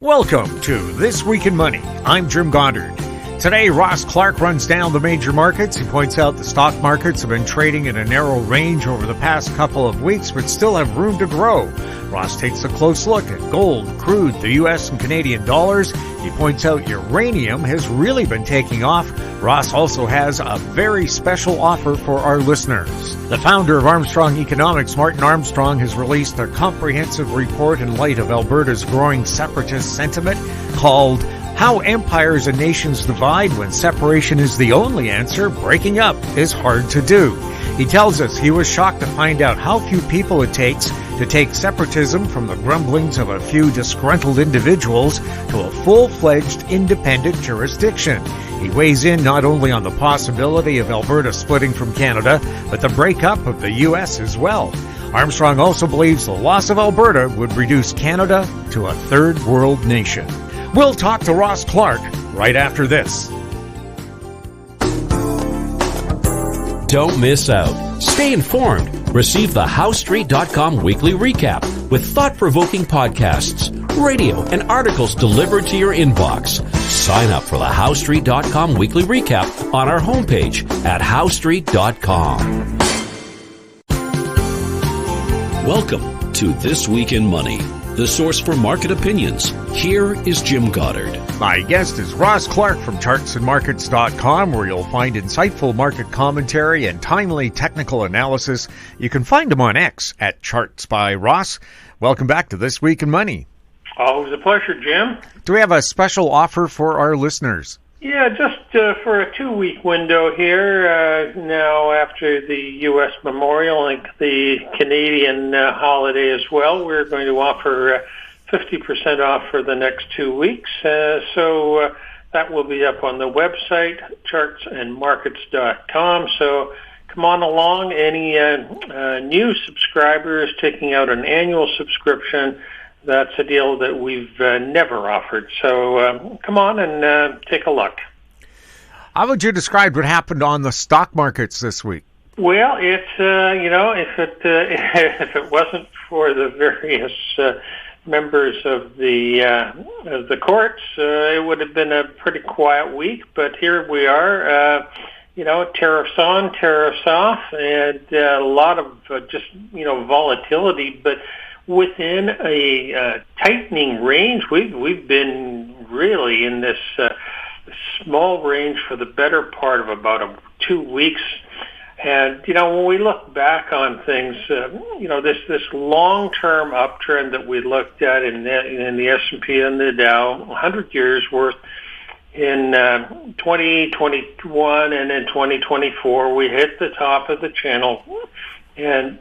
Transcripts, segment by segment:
Welcome to This Week in Money. I'm Jim Goddard. Today, Ross Clark runs down the major markets. He points out the stock markets have been trading in a narrow range over the past couple of weeks, but still have room to grow. Ross takes a close look at gold, crude, the U.S. and Canadian dollars. He points out uranium has really been taking off. Ross also has a very special offer for our listeners. The founder of Armstrong Economics, Martin Armstrong, has released a comprehensive report in light of Alberta's growing separatist sentiment called How Empires and Nations Divide When Separation is the Only Answer. Breaking up is hard to do. He tells us he was shocked to find out how few people it takes to take separatism from the grumblings of a few disgruntled individuals to a full-fledged independent jurisdiction. He weighs in not only on the possibility of Alberta splitting from Canada, but the breakup of the U.S. as well. Armstrong also believes the loss of Alberta would reduce Canada to a third world nation. We'll talk to Ross Clark right after this. Don't miss out. Stay informed. Receive the HowStreet.com weekly recap with thought-provoking podcasts, radio, and articles delivered to your inbox. Sign up for the HowStreet.com weekly recap on our homepage at HowStreet.com. Welcome to This Week in Money, the source for market opinions. Here is Jim Goddard. My guest is Ross Clark from chartsandmarkets.com, where you'll find insightful market commentary and timely technical analysis. You can find him on X at Charts by Ross. Welcome back to This Week in Money. Always a pleasure, Jim. Do we have a special offer for our listeners? Yeah, just for a 2-week window here, now after the U.S. Memorial and the Canadian holiday as well, we're going to offer 50% off for the next 2 weeks. So that will be up on the website, chartsandmarkets.com. So come on along. Any new subscribers taking out an annual subscription, that's a deal that we've never offered. So come on and take a look. How would you describe what happened on the stock markets this week? Well, it's if it wasn't for the various members of the courts, it would have been a pretty quiet week. But here we are. Tariffs on, tariffs off, and a lot of just volatility, but within a tightening range. We've been really in this small range for the better part of about 2 weeks. And, when we look back on things, this long-term uptrend that we looked at in the S&P and the Dow, 100 years worth, in 2021 and in 2024, we hit the top of the channel. And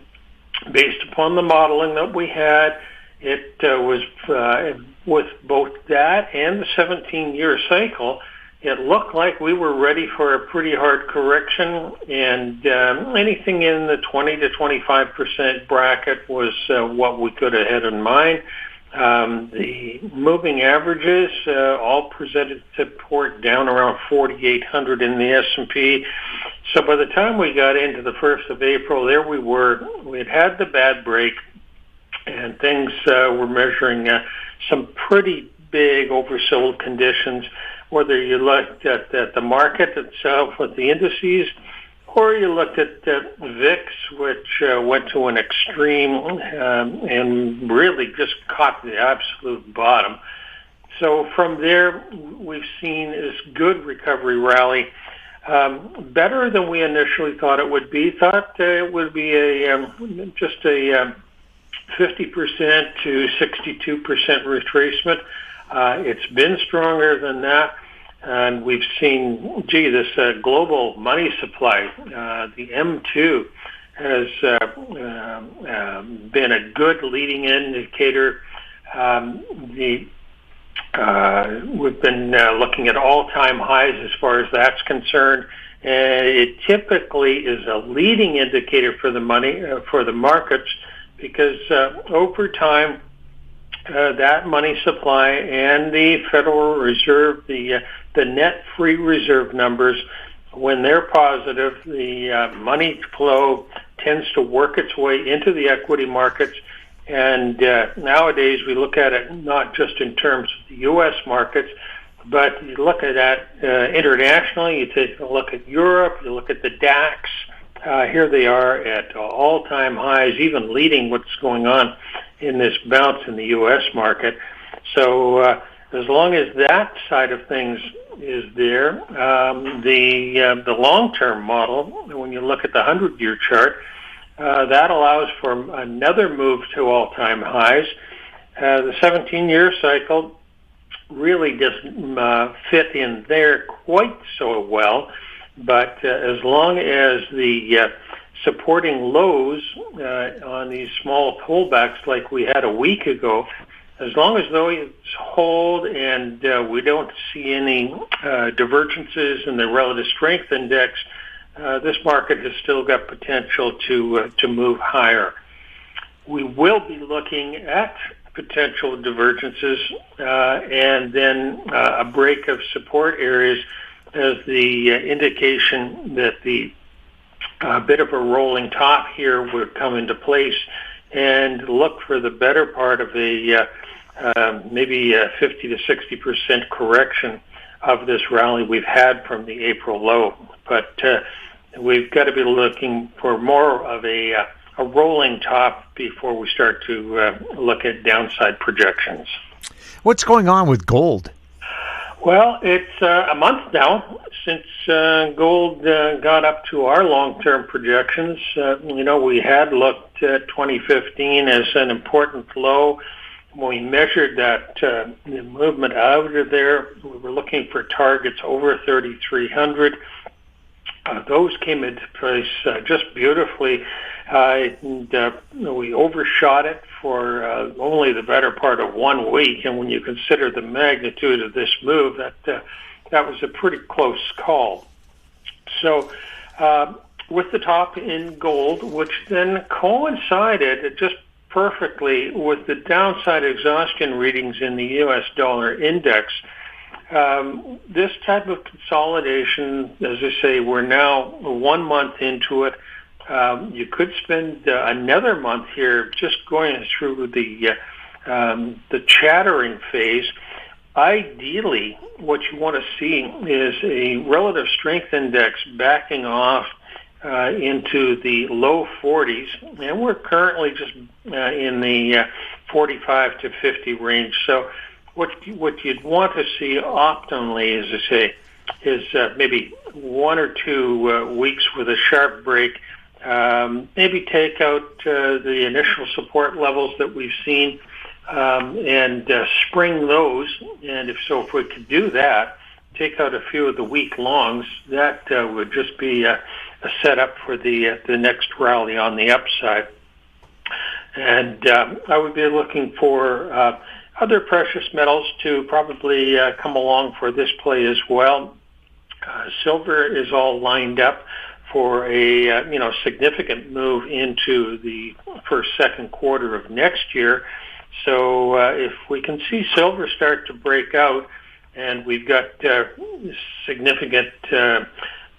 based upon the modeling that we had, it was with both that and the 17-year cycle, it looked like we were ready for a pretty hard correction, and anything in the 20 to 25% bracket was what we could have had in mind. The moving averages all presented support down around 4,800 in the S&P. So by the time we got into the 1st of April, there we were. We had the bad break, and things were measuring some pretty big oversold conditions, whether you looked at the market itself with the indices, or you looked at VIX, which went to an extreme and really just caught the absolute bottom. So from there, we've seen this good recovery rally, better than we initially thought it would be. Thought it would be just a 50% to 62% retracement. It's been stronger than that. And we've seen, this global money supply, the M2, has been a good leading indicator. We've been looking at all-time highs as far as that's concerned. It typically is a leading indicator for the money, for the markets, because over time, that money supply and the Federal Reserve, the net free reserve numbers, when they're positive, the money flow tends to work its way into the equity markets, And nowadays we look at it not just in terms of the U.S. markets, but you look at that internationally. You take a look at Europe, you look at the DAX. Here they are at all-time highs, even leading what's going on in this bounce in the U.S. market. So as long as that side of things is there, the long-term model, when you look at the 100-year chart, that allows for another move to all-time highs. The 17-year cycle really doesn't fit in there quite so well, but as long as the supporting lows on these small pullbacks like we had a week ago, as long as those hold and we don't see any divergences in the relative strength index, this market has still got potential to move higher. We will be looking at potential divergences and then a break of support areas as the indication that the bit of a rolling top here would come into place, and look for the better part of a maybe a 50 to 60% correction of this rally we've had from the April low. But we've got to be looking for more of a rolling top before we start to look at downside projections. What's going on with gold? Well, it's a month now since gold got up to our long-term projections. We had looked at 2015 as an important low. When we measured that the movement out of there, we were looking for targets over 3,300. Those came into place just beautifully. We overshot it for only the better part of 1 week, and when you consider the magnitude of this move, that was a pretty close call. So with the top in gold, which then coincided just perfectly with the downside exhaustion readings in the U.S. dollar index, this type of consolidation, as I say, we're now 1 month into it. You could spend another month here just going through the chattering phase. Ideally, what you want to see is a relative strength index backing off into the low 40s, and we're currently just in the 45 to 50 range. So what you'd want to see optimally, as I say, is maybe 1 or 2 weeks with a sharp break. Maybe take out the initial support levels that we've seen and spring those. And if we could do that, take out a few of the week longs, that would just be a setup for the next rally on the upside. And I would be looking for other precious metals to probably come along for this play as well. Silver is all lined up for a significant move into the second quarter of next year. So if we can see silver start to break out, and we've got significant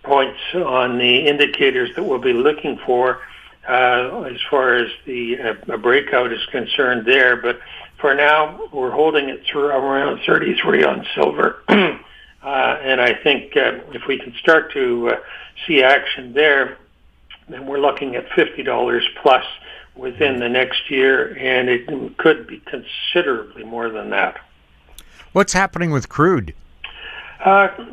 points on the indicators that we'll be looking for as far as the breakout is concerned there. But for now, we're holding it through around 33 on silver. And I think if we can start to see action there, then we're looking at $50 plus within the next year, and it could be considerably more than that. What's happening with crude?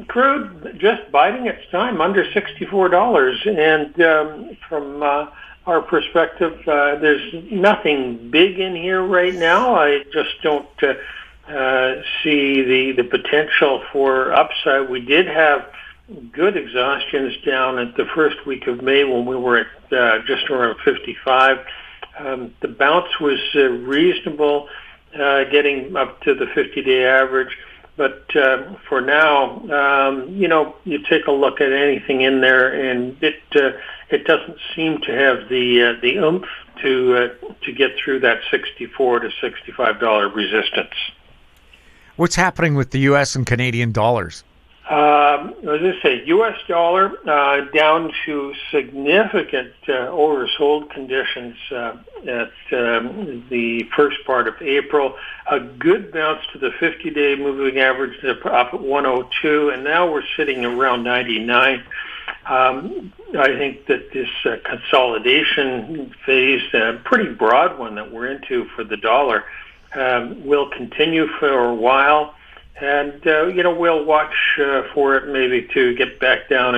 Crude just biding its time under $64, and from our perspective, there's nothing big in here right now. I just don't see the potential for upside. We did have good exhaustions down at the first week of May when we were at just around 55. The bounce was reasonable, getting up to the 50-day average. But for now, you take a look at anything in there, and it doesn't seem to have the oomph to get through that $64 to $65 resistance. What's happening with the U.S. and Canadian dollars? As I say, U.S. dollar down to significant oversold conditions at the first part of April. A good bounce to the 50-day moving average up at 102, and now we're sitting around 99. I think that this consolidation phase, pretty broad one that we're into for the dollar, will continue for a while. And, we'll watch for it maybe to get back down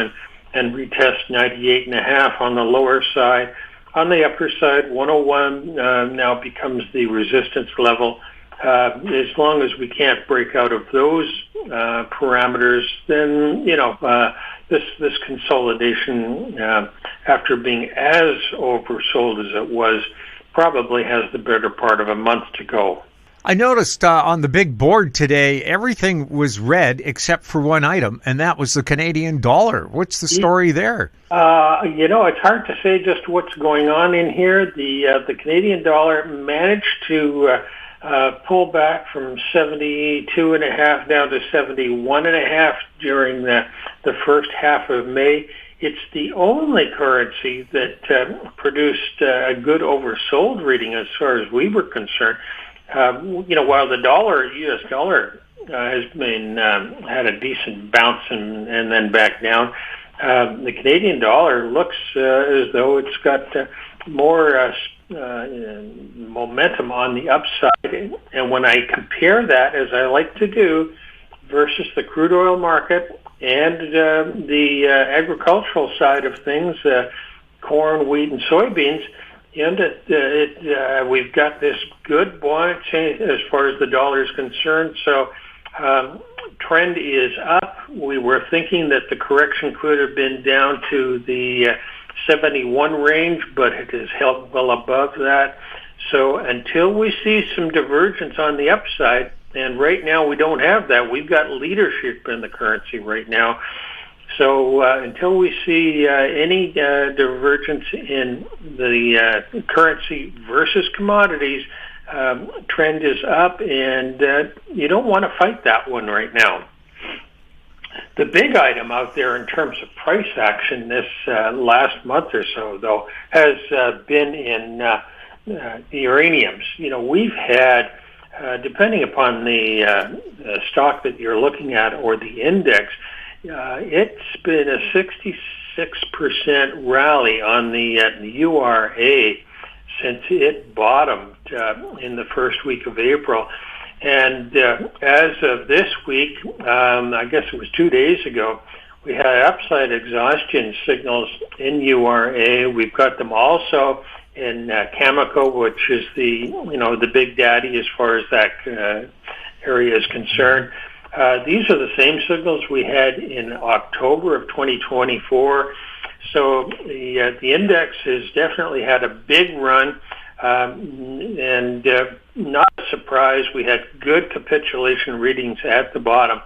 and retest 98.5 on the lower side. On the upper side, 101 now becomes the resistance level. As long as we can't break out of those parameters, then, this consolidation, after being as oversold as it was, probably has the better part of a month to go. I noticed on the big board today, everything was red except for one item, and that was the Canadian dollar. What's the story there? It's hard to say just what's going on in here. The Canadian dollar managed to pull back from 72.5 down to 71.5 during the first half of May. It's the only currency that produced a good oversold reading as far as we were concerned. While the U.S. dollar has been had a decent bounce and then back down, the Canadian dollar looks as though it's got more momentum on the upside. And when I compare that, as I like to do, versus the crude oil market and the agricultural side of things, corn, wheat, and soybeans, and we've got this good buoyancy as far as the dollar is concerned. So trend is up. We were thinking that the correction could have been down to the 71 range, but it has held well above that. So until we see some divergence on the upside, and right now we don't have that. We've got leadership in the currency right now. So until we see any divergence in the currency versus commodities, trend is up, and you don't want to fight that one right now. The big item out there in terms of price action this last month or so, though, has been in the uraniums. We've had, depending upon the stock that you're looking at or the index, it's been a 66% rally on the URA since it bottomed in the first week of April. And as of this week, I guess it was 2 days ago, we had upside exhaustion signals in URA. We've got them also in Cameco, which is the big daddy as far as that area is concerned. These are the same signals we had in October of 2024. So the index has definitely had a big run, and not a surprise, we had good capitulation readings at the bottom.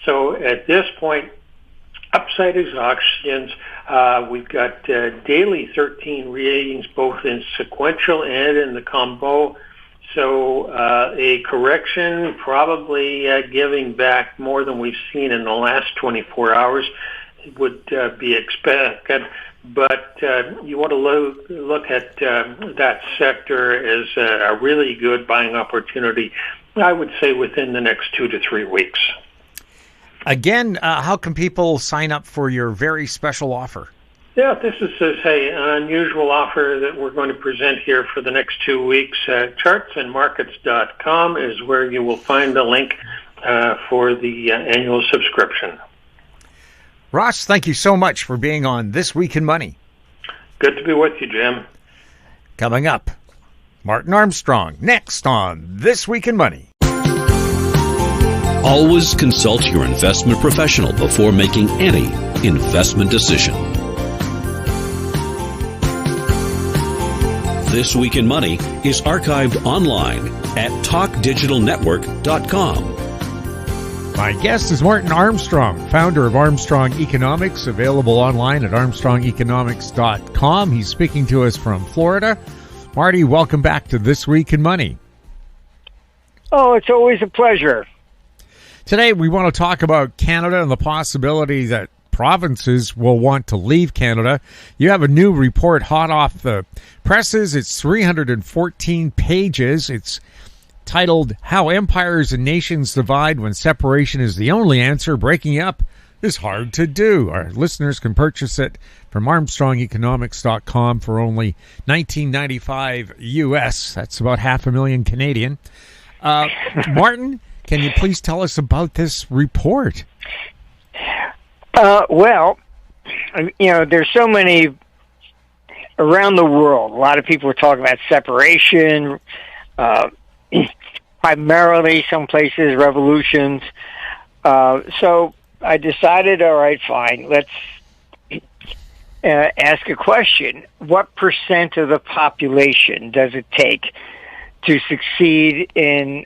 So at this point, upside exhaustions, we've got daily 13 readings, both in sequential and in the combo. So a correction, probably giving back more than we've seen in the last 24 hours would be expected. But you want to look at that sector as a really good buying opportunity, I would say, within the next 2 to 3 weeks. Again, how can people sign up for your very special offer? Yeah, this is an unusual offer that we're going to present here for the next 2 weeks. Chartsandmarkets.com is where you will find the link for the annual subscription. Ross, thank you so much for being on This Week in Money. Good to be with you, Jim. Coming up, Martin Armstrong, next on This Week in Money. Always consult your investment professional before making any investment decision. This Week in Money is archived online at talkdigitalnetwork.com. My guest is Martin Armstrong, founder of Armstrong Economics, available online at armstrongeconomics.com. He's speaking to us from Florida. Marty, welcome back to This Week in Money. Oh, it's always a pleasure. Today, we want to talk about Canada and the possibility that provinces will want to leave Canada. You have a new report hot off the presses. It's 314 pages. It's titled How Empires and Nations Divide When Separation is the Only Answer. Breaking up is hard to do. Our listeners can purchase it from ArmstrongEconomics.com for only $19.95 US. That's about $500,000 Canadian. Martin, can you please tell us about this report? Well, there's so many around the world. A lot of people are talking about separation, primarily some places revolutions. So I decided, all right, fine, let's ask a question. What percent of the population does it take to succeed in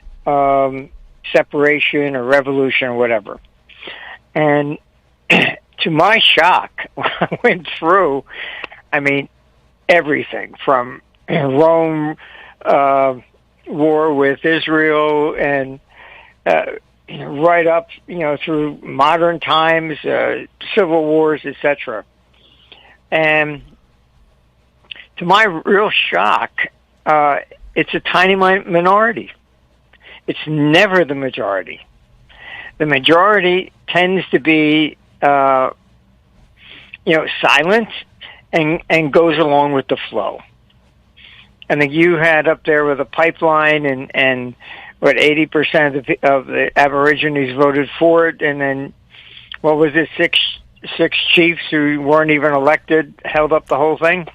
separation or revolution or whatever? And to my shock, I went through, everything from Rome war with Israel and right up, through modern times, civil wars, etc. And to my real shock, it's a tiny minority. It's never the majority. The majority tends to be, silent and goes along with the flow. I think you had up there with a pipeline and what 80% of the Aborigines voted for it, and then what was it, six chiefs who weren't even elected held up the whole thing.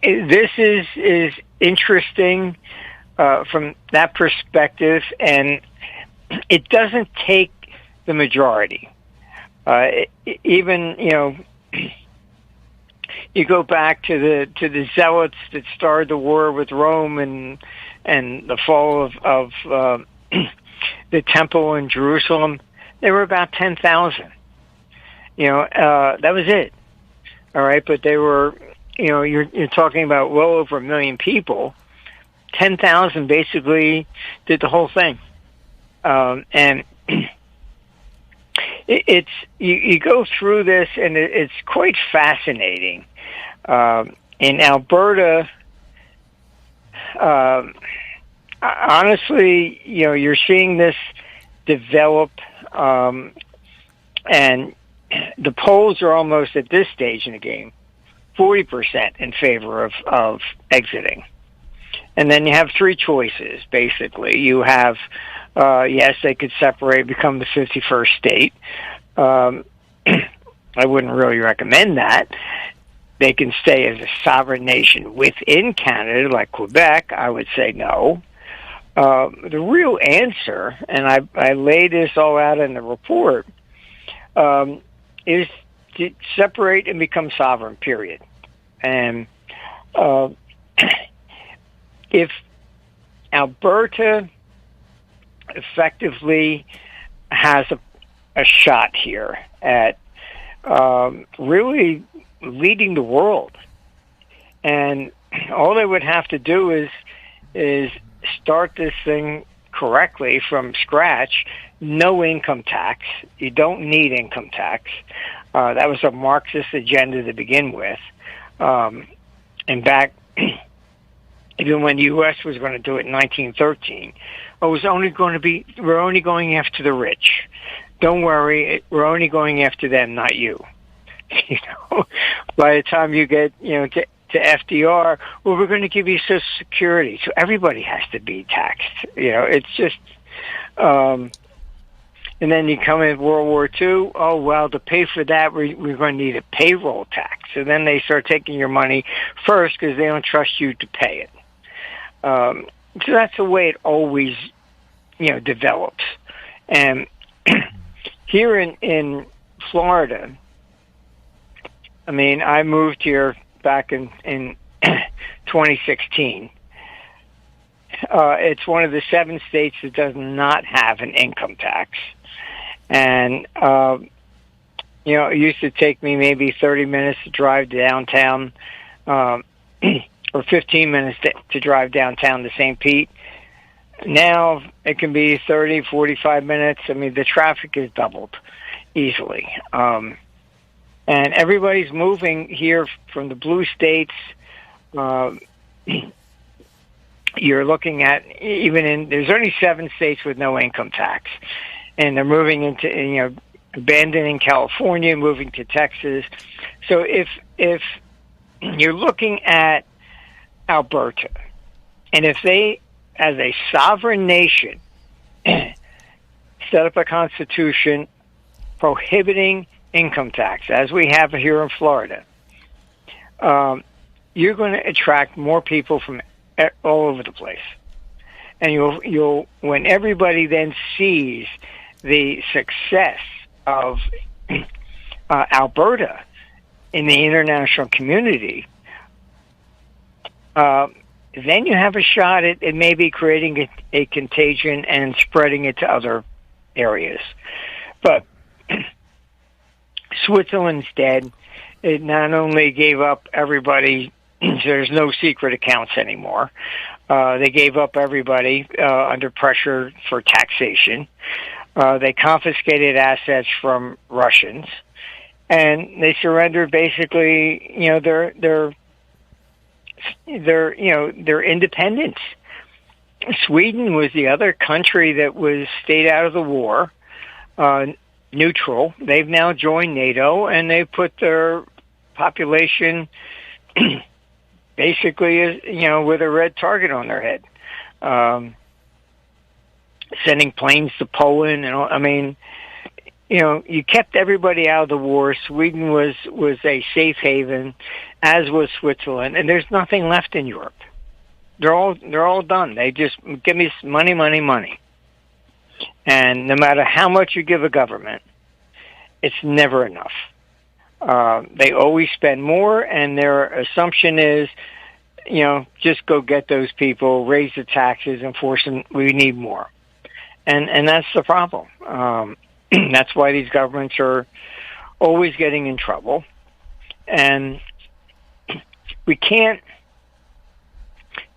This is interesting from that perspective, and it doesn't take the majority. You go back to the zealots that started the war with Rome and the fall of the temple in Jerusalem. There were about 10,000. That was it. All right, but they were, you're talking about well over 1 million people. 10,000 basically did the whole thing, and it's you go through this, and it's quite fascinating. In Alberta, honestly, you're seeing this develop, and the polls are almost at this stage in the game 40% in favor of exiting. And then you have three choices, basically. You have, yes, they could separate, become the 51st state. I wouldn't really recommend that. They can stay as a sovereign nation within Canada, like Quebec. I would say no. The real answer, and I laid this all out in the report, is to separate and become sovereign, period. And if Alberta effectively has a shot here at really leading the world, and all they would have to do is start this thing correctly from scratch. No income tax. You don't need income tax. That was a Marxist agenda to begin with. And back, even when the U.S. was going to do it in 1913, we're only going after the rich. Don't worry, we're only going after them, not you. By the time you get, to FDR, we're going to give you Social Security, so everybody has to be taxed. It's just, and then you come in World War II. Oh well, to pay for that, we're going to need a payroll tax. So then they start taking your money first because they don't trust you to pay it. So that's the way it always, develops. And here in Florida, I moved here back in 2016. It's one of the 7 states that does not have an income tax. And, it used to take me maybe 30 minutes to drive downtown, or 15 minutes to drive downtown to St. Pete. Now it can be 30, 45 minutes. I mean, the traffic is doubled easily. And everybody's moving here from the blue states. You're looking at there's only 7 states with no income tax. And they're moving into, abandoning California, moving to Texas. So if you're looking at Alberta, and if they, as a sovereign nation, set up a constitution prohibiting income tax, as we have here in Florida, you're going to attract more people from all over the place. And you'll when everybody then sees the success of Alberta in the international community, then you have a shot at maybe creating a contagion and spreading it to other areas. But Switzerland's dead. It not only gave up everybody, there's no secret accounts anymore. They gave up everybody under pressure for taxation. They confiscated assets from Russians, and they surrendered basically, their independence. Sweden was the other country that stayed out of the war, neutral. They've now joined NATO, and they put their population basically, with a red target on their head. Sending planes to Poland, and you kept everybody out of the war. Sweden was a safe haven, as was Switzerland, and there's nothing left in Europe. They're all done. They just give me money, money, money. And no matter how much you give a government, it's never enough. They always spend more, and their assumption is, just go get those people, raise the taxes, and force them. We need more. And that's the problem. That's why these governments are always getting in trouble. And we can't,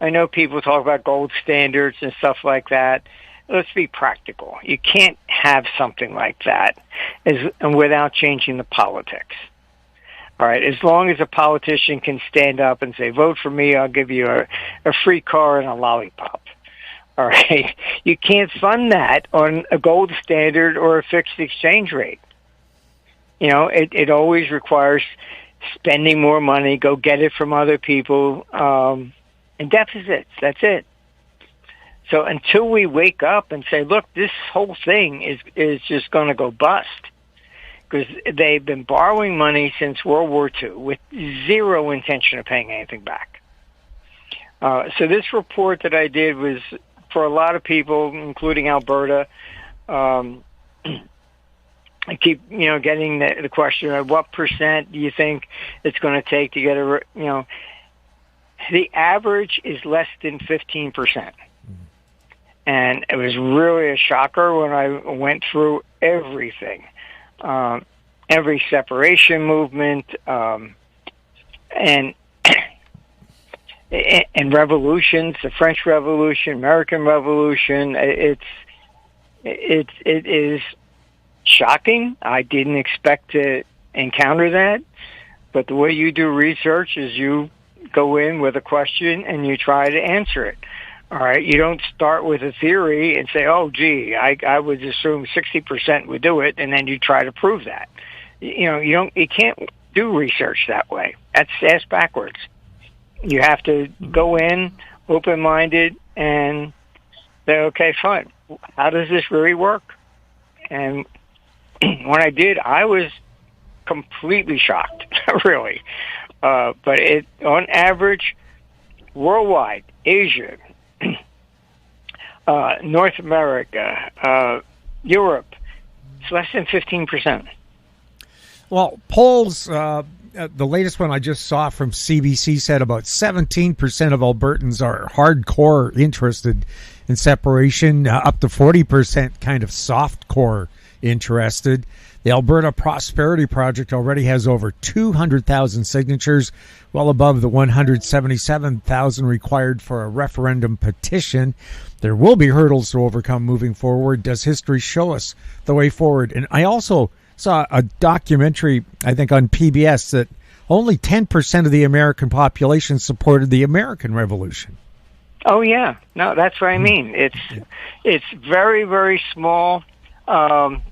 I know people talk about gold standards and stuff like that. Let's be practical. You can't have something like that without changing the politics. All right, as long as a politician can stand up and say, vote for me, I'll give you a free car and a lollipop. All right, you can't fund that on a gold standard or a fixed exchange rate. It always requires spending more money, go get it from other people, and deficits. That's it. So until we wake up and say, look, this whole thing is just going to go bust, because they've been borrowing money since World War II with zero intention of paying anything back. So this report that I did was, for a lot of people, including Alberta, I keep, getting the question of what percent do you think it's going to take to get the average is less than 15%. And it was really a shocker when I went through everything, every separation movement, and revolutions, the French Revolution, American Revolution. It is shocking. I didn't expect to encounter that, but the way you do research is you go in with a question and you try to answer it. All right, you don't start with a theory and say, "Oh, gee, I would assume 60% would do it," and then you try to prove that. You can't do research that way. That's ass backwards. You have to go in open-minded and say, "Okay, fine. How does this really work?" And when I did, I was completely shocked, really. But on average, worldwide, Asia, North America, Europe, it's less than 15%. Well, polls, the latest one I just saw from CBC said about 17% of Albertans are hardcore interested in separation, up to 40% kind of soft core interested. The Alberta Prosperity Project already has over 200,000 signatures, well above the 177,000 required for a referendum petition. There will be hurdles to overcome moving forward. Does history show us the way forward? And I also saw a documentary, I think, on PBS that only 10% of the American population supported the American Revolution. Oh, yeah. No, that's what I mean. It's very, very small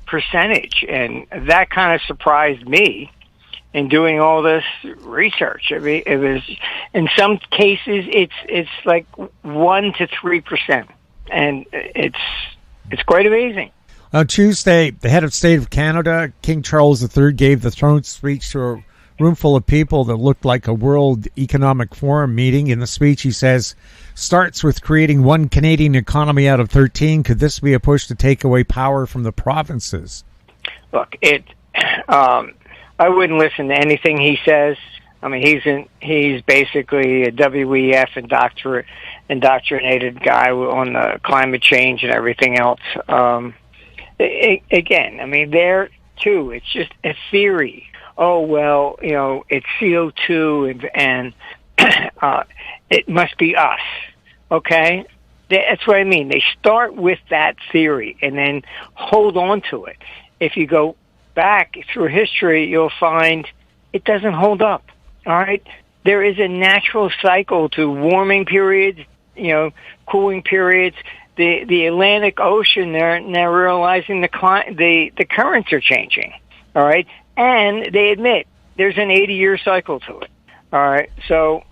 percentage, and that kind of surprised me in doing all this research. I mean, it was, in some cases, it's like 1% to 3%, and it's quite amazing. On Tuesday, the head of state of Canada, King Charles III, gave the throne speech to a room full of people that looked like a World Economic Forum meeting. In the speech, he says, starts with creating one Canadian economy out of 13. Could this be a push to take away power from the provinces? Look, I wouldn't listen to anything he says. I mean, he's basically a WEF indoctrinated guy on the climate change and everything else. Again, I mean, there too, it's just a theory. Oh, well, you know, it's CO2 and it must be us. Okay? That's what I mean. They start with that theory and then hold on to it. If you go back through history, you'll find it doesn't hold up. All right? There is a natural cycle to warming periods, you know, cooling periods. The Atlantic Ocean, they're now realizing the currents are changing. All right? And they admit there's an 80-year cycle to it. All right? So,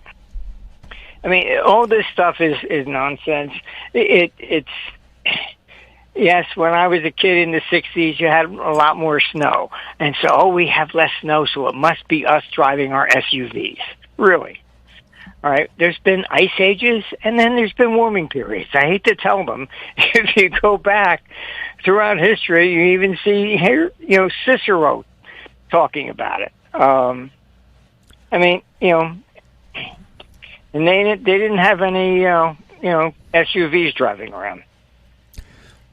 I mean, all this stuff is nonsense. It's yes, when I was a kid in the 60s, you had a lot more snow. And so, we have less snow, so it must be us driving our SUVs. Really? All right, there's been ice ages, and then there's been warming periods. I hate to tell them. If you go back throughout history, you even see here, you know, Cicero talking about it. I mean, you know, and they didn't have any, SUVs driving around.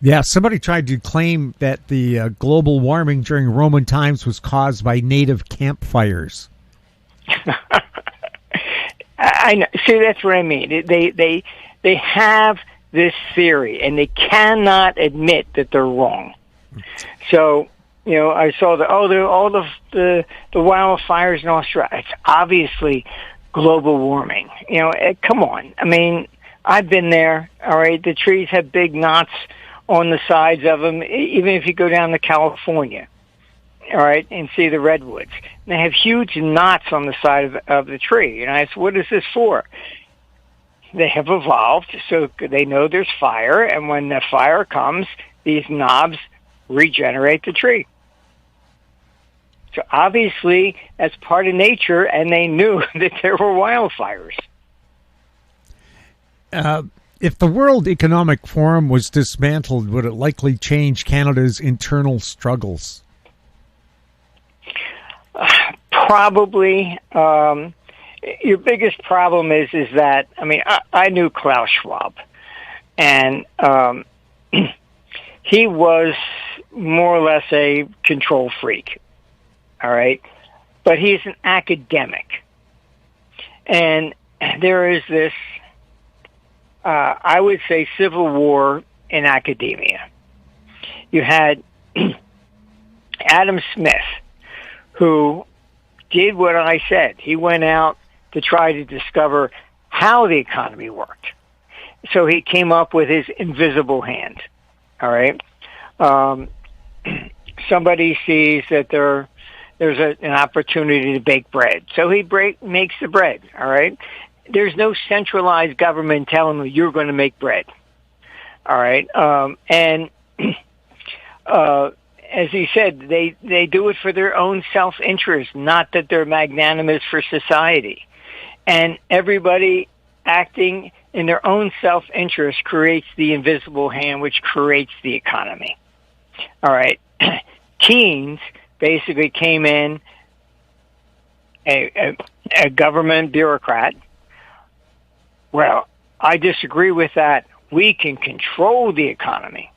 Yeah, somebody tried to claim that the global warming during Roman times was caused by native campfires. I know. See, that's what I mean. They have this theory, and they cannot admit that they're wrong. So, you know, I saw all the wildfires in Australia. It's obviously global warming. You know, come on. I mean, I've been there. All right, the trees have big knots on the sides of them. Even if you go down to California, all right, and see the redwoods, and they have huge knots on the side of the tree. And I said, what is this for? They have evolved, so they know there's fire, and when the fire comes, these knobs regenerate the tree. So obviously, that's part of nature, and they knew that there were wildfires. If the World Economic Forum was dismantled, would it likely change Canada's internal struggles? Probably. Your biggest problem is that, I mean, I knew Klaus Schwab, and he was more or less a control freak, all right? But he's an academic. And there is this, I would say, civil war in academia. You had Adam Smith, who did what I said. He went out to try to discover how the economy worked. So he came up with his invisible hand. All right. Somebody sees that there's an opportunity to bake bread, so he makes the bread. All right. There's no centralized government telling him you're going to make bread. All right. As he said, they do it for their own self-interest, not that they're magnanimous for society. And everybody acting in their own self-interest creates the invisible hand, which creates the economy. All right. Keynes basically came in, a government bureaucrat. Well, I disagree with that. We can control the economy.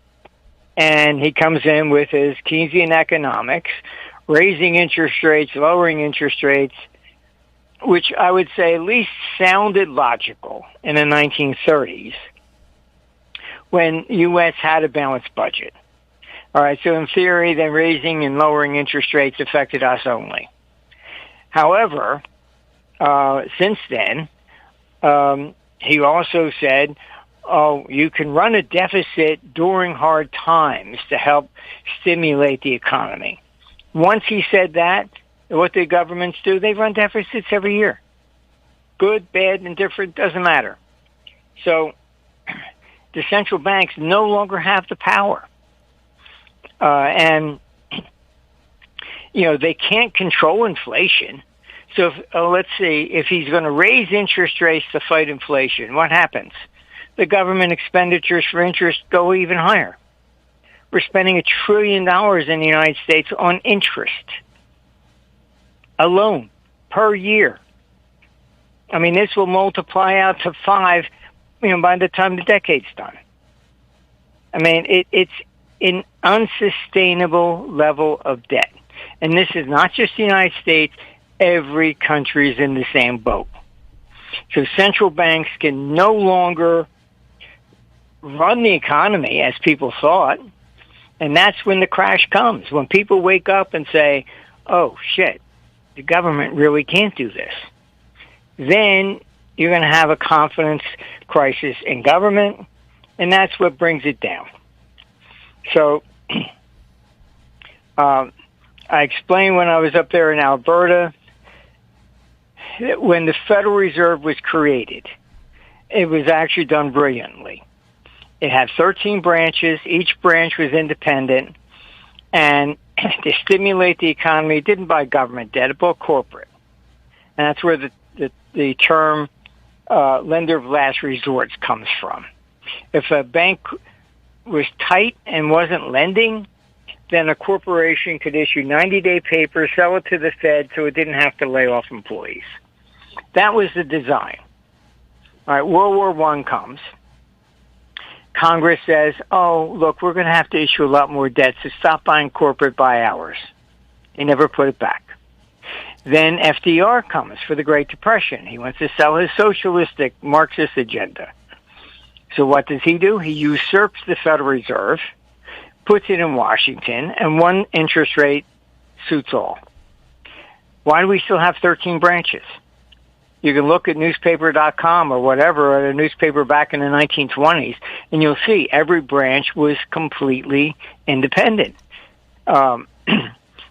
and he comes in with his Keynesian economics, raising interest rates, lowering interest rates, which I would say at least sounded logical in the 1930s when U.S. had a balanced budget. All right, so in theory, then raising and lowering interest rates affected us only. However, since then, he also said, you can run a deficit during hard times to help stimulate the economy. Once he said that, what do governments do? They run deficits every year. Good, bad, indifferent, doesn't matter. So the central banks no longer have the power. And, they can't control inflation. So let's see, if he's going to raise interest rates to fight inflation, what happens? The government expenditures for interest go even higher. We're spending $1 trillion in the United States on interest alone per year. I mean, this will multiply out to 5, by the time the decade's done. I mean, it's an unsustainable level of debt. And this is not just the United States. Every country is in the same boat. So central banks can no longer run the economy as people thought. And that's when the crash comes. When people wake up and say, oh, shit, the government really can't do this. Then you're going to have a confidence crisis in government, and that's what brings it down. So I explained when I was up there in Alberta, that when the Federal Reserve was created, it was actually done brilliantly. It had 13 branches. Each branch was independent. And to stimulate the economy, it didn't buy government debt, it bought corporate. And that's where the term lender of last resort comes from. If a bank was tight and wasn't lending, then a corporation could issue 90-day papers, sell it to the Fed so it didn't have to lay off employees. That was the design. All right, World War I comes. Congress says, oh, look, we're going to have to issue a lot more debt, so stop buying corporate, buy ours. They never put it back. Then FDR comes for the Great Depression. He wants to sell his socialistic Marxist agenda. So what does he do? He usurps the Federal Reserve, puts it in Washington, and one interest rate suits all. Why do we still have 13 branches? You can look at newspaper.com or whatever, or a newspaper back in the 1920s, and you'll see every branch was completely independent.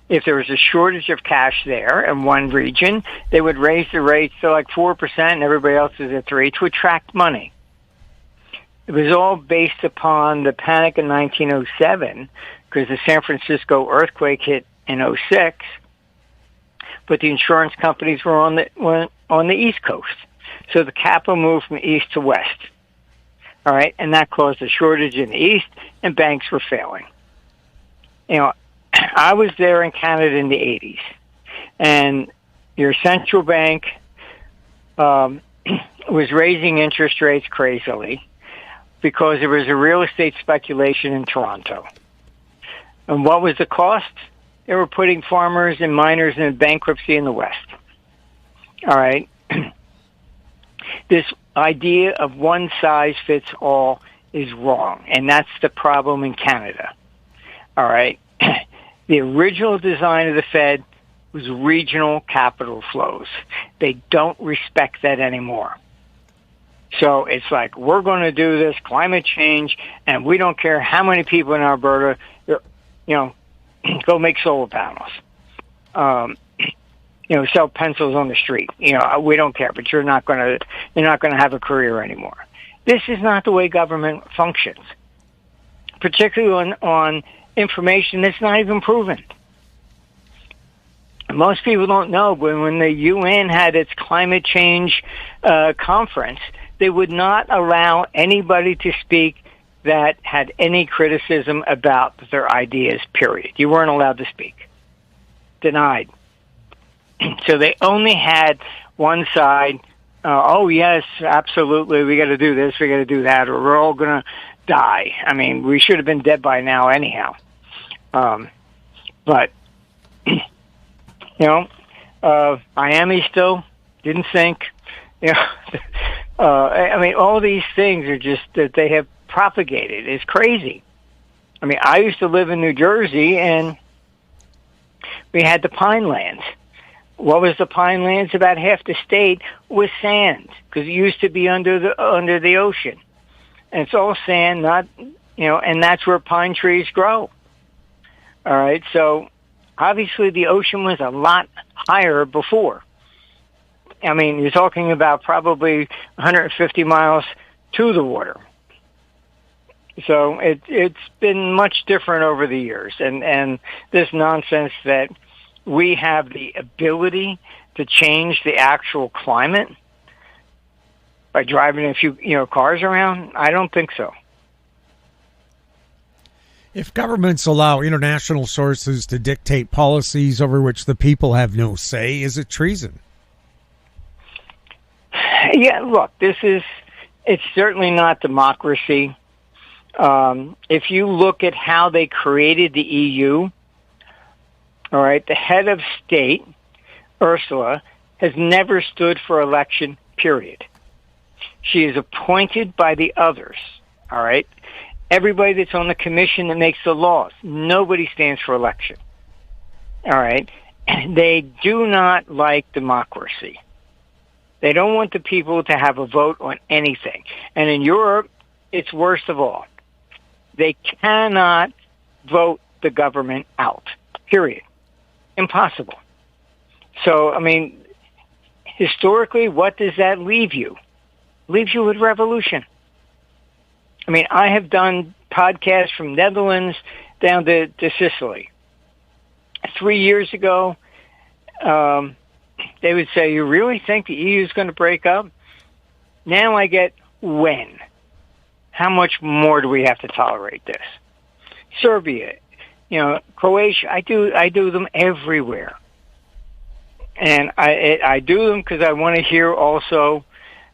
If there was a shortage of cash there in one region, they would raise the rates to like 4% and everybody else is at 3% to attract money. It was all based upon the panic in 1907 because the San Francisco earthquake hit in 2006, but the insurance companies were on the East Coast. So the capital moved from east to west. All right, and that caused a shortage in the east, and banks were failing. I was there in Canada in the 80s, and your central bank was raising interest rates crazily because there was a real estate speculation in Toronto. And what was the cost? They were putting farmers and miners in bankruptcy in the West. All right. This idea of one size fits all is wrong, and that's the problem in Canada. All right. The original design of the Fed was regional capital flows. They don't respect that anymore. So it's like, we're going to do this climate change, and we don't care how many people in Alberta, go make solar panels. Sell pencils on the street. We don't care, but you're not going to have a career anymore. This is not the way government functions, particularly on information that's not even proven. Most people don't know, but when the UN had its climate change conference, they would not allow anybody to speak that had any criticism about their ideas, period. You weren't allowed to speak. Denied. So they only had one side, oh, yes, absolutely, we got to do this, we got to do that, or we're all going to die. I mean, we should have been dead by now anyhow. But, Miami still didn't sink. I mean, all these things are just that they have propagated. It's crazy. I mean, I used to live in New Jersey, and we had the pine lands. What was the pine lands? About half the state was sand, because it used to be under the ocean. And it's all sand, and that's where pine trees grow. All right, so obviously the ocean was a lot higher before. I mean, you're talking about probably 150 miles to the water. So it's been much different over the years. And this nonsense that we have the ability to change the actual climate by driving a few cars around, I don't think so. If governments allow international sources to dictate policies over which the people have no say, is it treason? Yeah, look, it's certainly not democracy. If you look at how they created the EU, all right, the head of state, Ursula, has never stood for election, period. She is appointed by the others, all right? Everybody that's on the commission that makes the laws, nobody stands for election, all right? They do not like democracy. They don't want the people to have a vote on anything. And in Europe, it's worst of all. They cannot vote the government out, period. Impossible. So, I mean, historically, what does that leave you? Leaves you with revolution. I mean, I have done podcasts from Netherlands down to Sicily. 3 years ago, they would say, you really think the EU is going to break up? Now I get, when? How much more do we have to tolerate this? Serbia, Croatia, I do them everywhere. And I do them because I want to hear also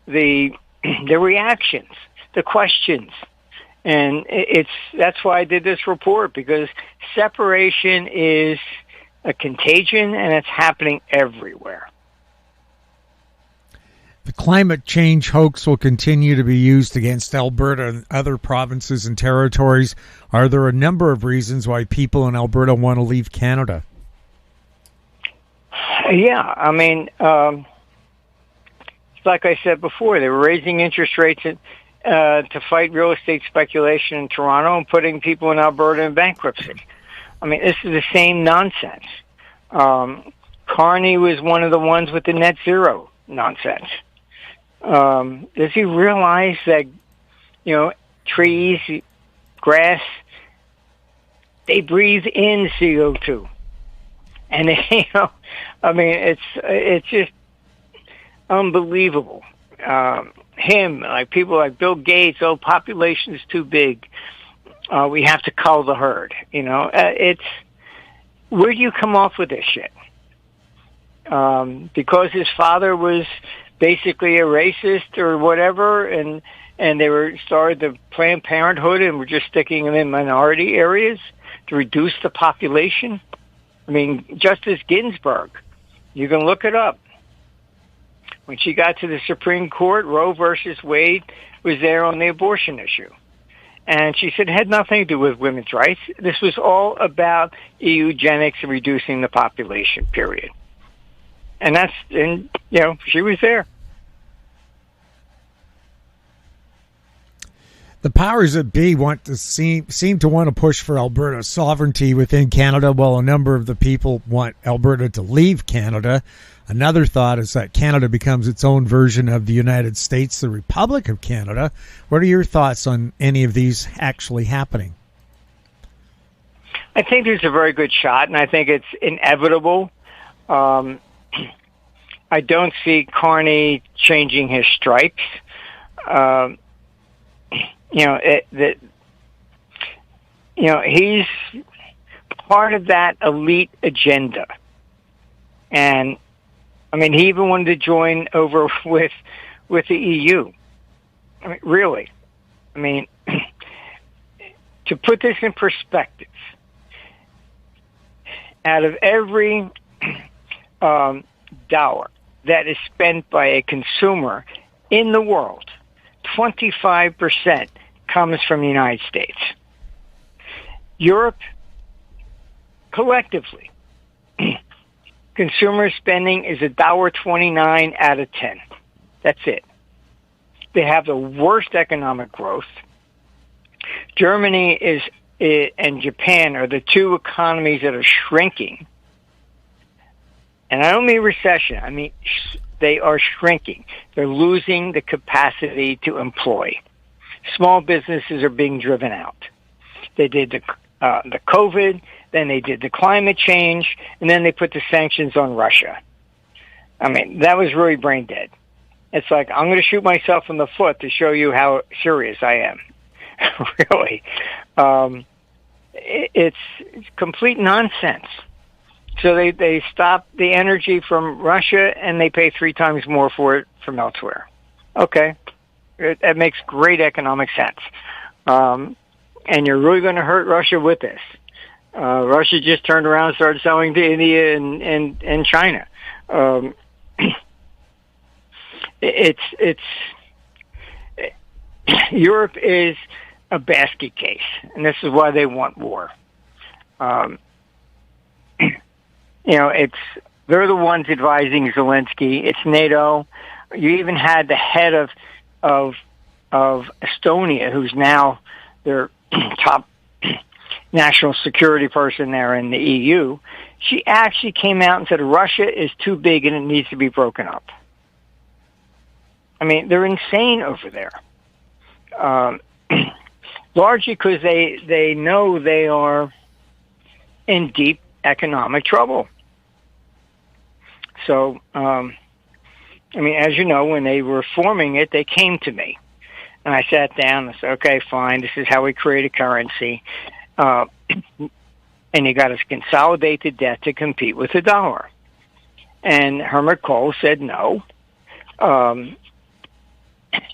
the reactions, the questions. And that's why I did this report, because separation is a contagion, and it's happening everywhere. The climate change hoax will continue to be used against Alberta and other provinces and territories. Are there a number of reasons why people in Alberta want to leave Canada? Yeah, I mean, like I said before, they were raising interest rates to fight real estate speculation in Toronto and putting people in Alberta in bankruptcy. I mean, this is the same nonsense. Carney was one of the ones with the net zero nonsense. Does he realize that, trees, grass, they breathe in CO2? And, I mean, it's just unbelievable. Like people like Bill Gates, population is too big. We have to cull the herd. Where do you come off with this shit? Because his father was basically a racist or whatever, and they started the Planned Parenthood and were just sticking them in minority areas to reduce the population. I mean, Justice Ginsburg, you can look it up. When she got to the Supreme Court, Roe versus Wade was there on the abortion issue. And she said it had nothing to do with women's rights. This was all about eugenics and reducing the population, period. And she was there. The powers that be seem to want to push for Alberta's sovereignty within Canada, while a number of the people want Alberta to leave Canada. Another thought is that Canada becomes its own version of the United States, the Republic of Canada. What are your thoughts on any of these actually happening? I think there's a very good shot, and I think it's inevitable. I don't see Carney changing his stripes. He's part of that elite agenda. And, I mean, he even wanted to join over with the EU. I mean, really. I mean, To put this in perspective, out of every dollar that is spent by a consumer in the world, 25% comes from the United States. Europe, collectively, consumer spending is $1.29 out of 10. That's it. They have the worst economic growth. Germany and Japan are the two economies that are shrinking. And I don't mean recession. I mean, they are shrinking. They're losing the capacity to employ. Small businesses are being driven out. They did the COVID, then they did the climate change, and then they put the sanctions on Russia. I mean, that was really brain dead. It's like, I'm going to shoot myself in the foot to show you how serious I am. Really. It's complete nonsense. So they stop the energy from Russia, and they pay 3 times more for it from elsewhere. Okay. That makes great economic sense. And you're really going to hurt Russia with this. Russia just turned around and started selling to India and China. Europe is a basket case, and this is why they want war. They're the ones advising Zelensky. It's NATO. You even had the head of Estonia, who's now their top national security person there in the EU. She actually came out and said Russia is too big and it needs to be broken up. I mean, they're insane over there. Largely because they know they are in deep economic trouble. So, as you know, when they were forming it, they came to me. And I sat down and said, okay, fine, this is how we create a currency. And you got to consolidate the debt to compete with the dollar. And Herman Kohl said no.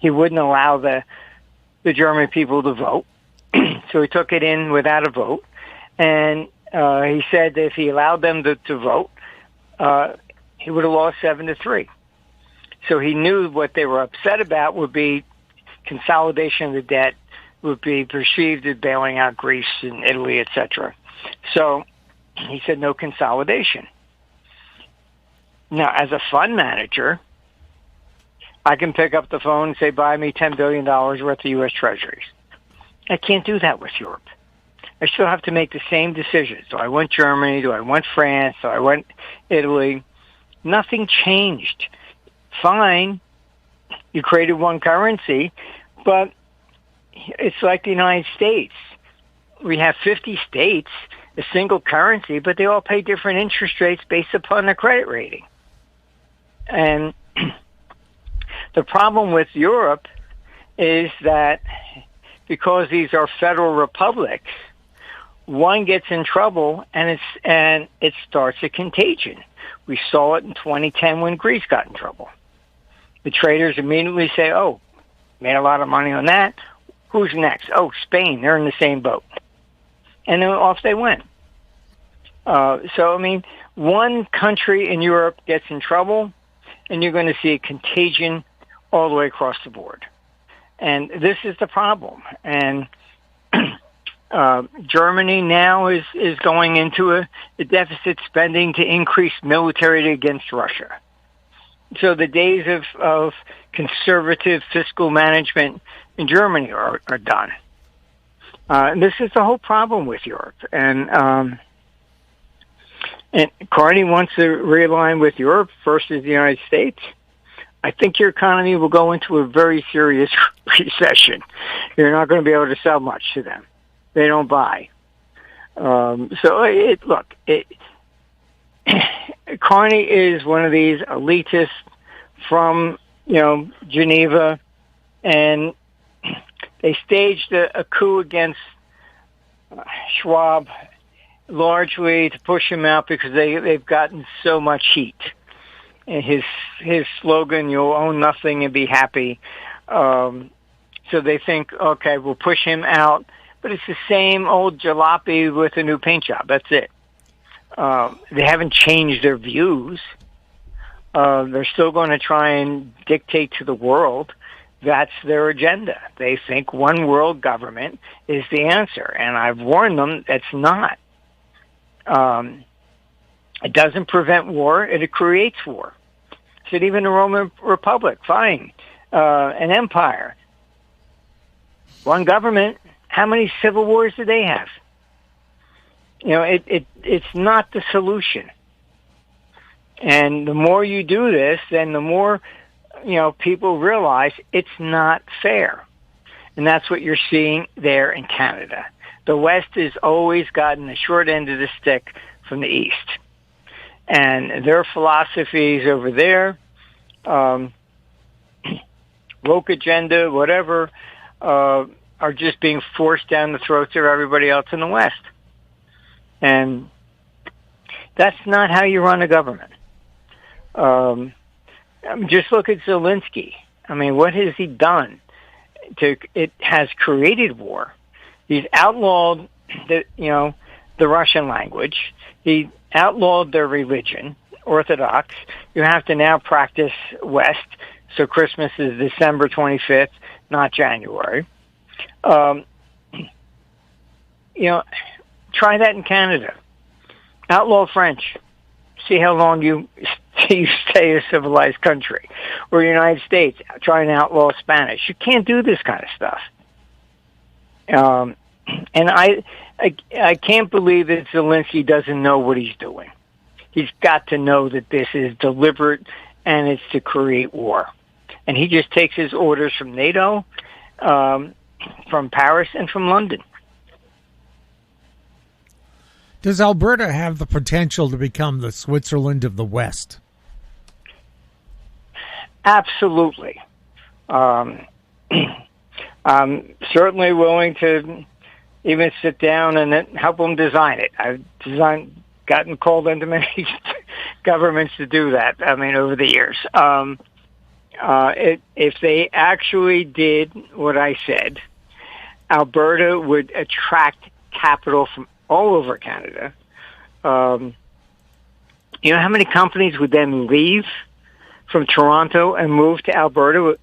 He wouldn't allow the German people to vote. So he took it in without a vote. And he said that if he allowed them to vote, he would have lost 7-3. So he knew what they were upset about would be consolidation of the debt, would be perceived as bailing out Greece and Italy, etc. So he said no consolidation. Now, as a fund manager, I can pick up the phone and say, buy me $10 billion worth of U.S. Treasuries. I can't do that with Europe. I still have to make the same decisions. Do I want Germany? Do I want France? Do I want Italy? Nothing changed. Fine, you created one currency, but it's like the United States. We have 50 states, a single currency, but they all pay different interest rates based upon their credit rating. And the problem with Europe is that because these are federal republics, one gets in trouble and it starts a contagion. We saw it in 2010 when Greece got in trouble. The traders immediately say, oh, made a lot of money on that. Who's next? Oh, Spain. They're in the same boat. And then off they went. One country in Europe gets in trouble, and you're going to see a contagion all the way across the board. And this is the problem. And Germany now is going into a deficit spending to increase military against Russia. So the days of conservative fiscal management in Germany are done. And this is the whole problem with Europe. And Carney wants to realign with Europe versus the United States. I think your economy will go into a very serious recession. You're not going to be able to sell much to them. They don't buy. Carney is one of these elitists from, Geneva, and they staged a coup against Schwab largely to push him out because they've gotten so much heat. And his slogan, you'll own nothing and be happy. So they think, okay, we'll push him out but it's the same old jalopy with a new paint job. That's it. They haven't changed their views. They're still going to try and dictate to the world. That's their agenda. They think one world government is the answer, and I've warned them it's not. It doesn't prevent war, it creates war. I said even the Roman Republic, fine, an empire. One government, how many civil wars do they have? It's not the solution. And the more you do this, then the more, people realize it's not fair. And that's what you're seeing there in Canada. The West has always gotten the short end of the stick from the East. And their philosophies over there, woke agenda, whatever, are just being forced down the throats of everybody else in the West. And that's not how you run a government. Just look at Zelensky. I mean, what has he done? It has created war. He's outlawed the Russian language. He outlawed their religion, Orthodox. You have to now practice West. So Christmas is December 25th, not January. Try that in Canada. Outlaw French. See how long you stay a civilized country. Or the United States, try and outlaw Spanish. You can't do this kind of stuff. And I can't believe that Zelensky doesn't know what he's doing. He's got to know that this is deliberate and it's to create war. And he just takes his orders from NATO, from Paris, and from London. Does Alberta have the potential to become the Switzerland of the West? Absolutely. I'm certainly willing to even sit down and help them design it. I've gotten called into many governments to do that, over the years. If they actually did what I said, Alberta would attract capital from all over Canada. You know how many companies would then leave from Toronto and move to Alberta?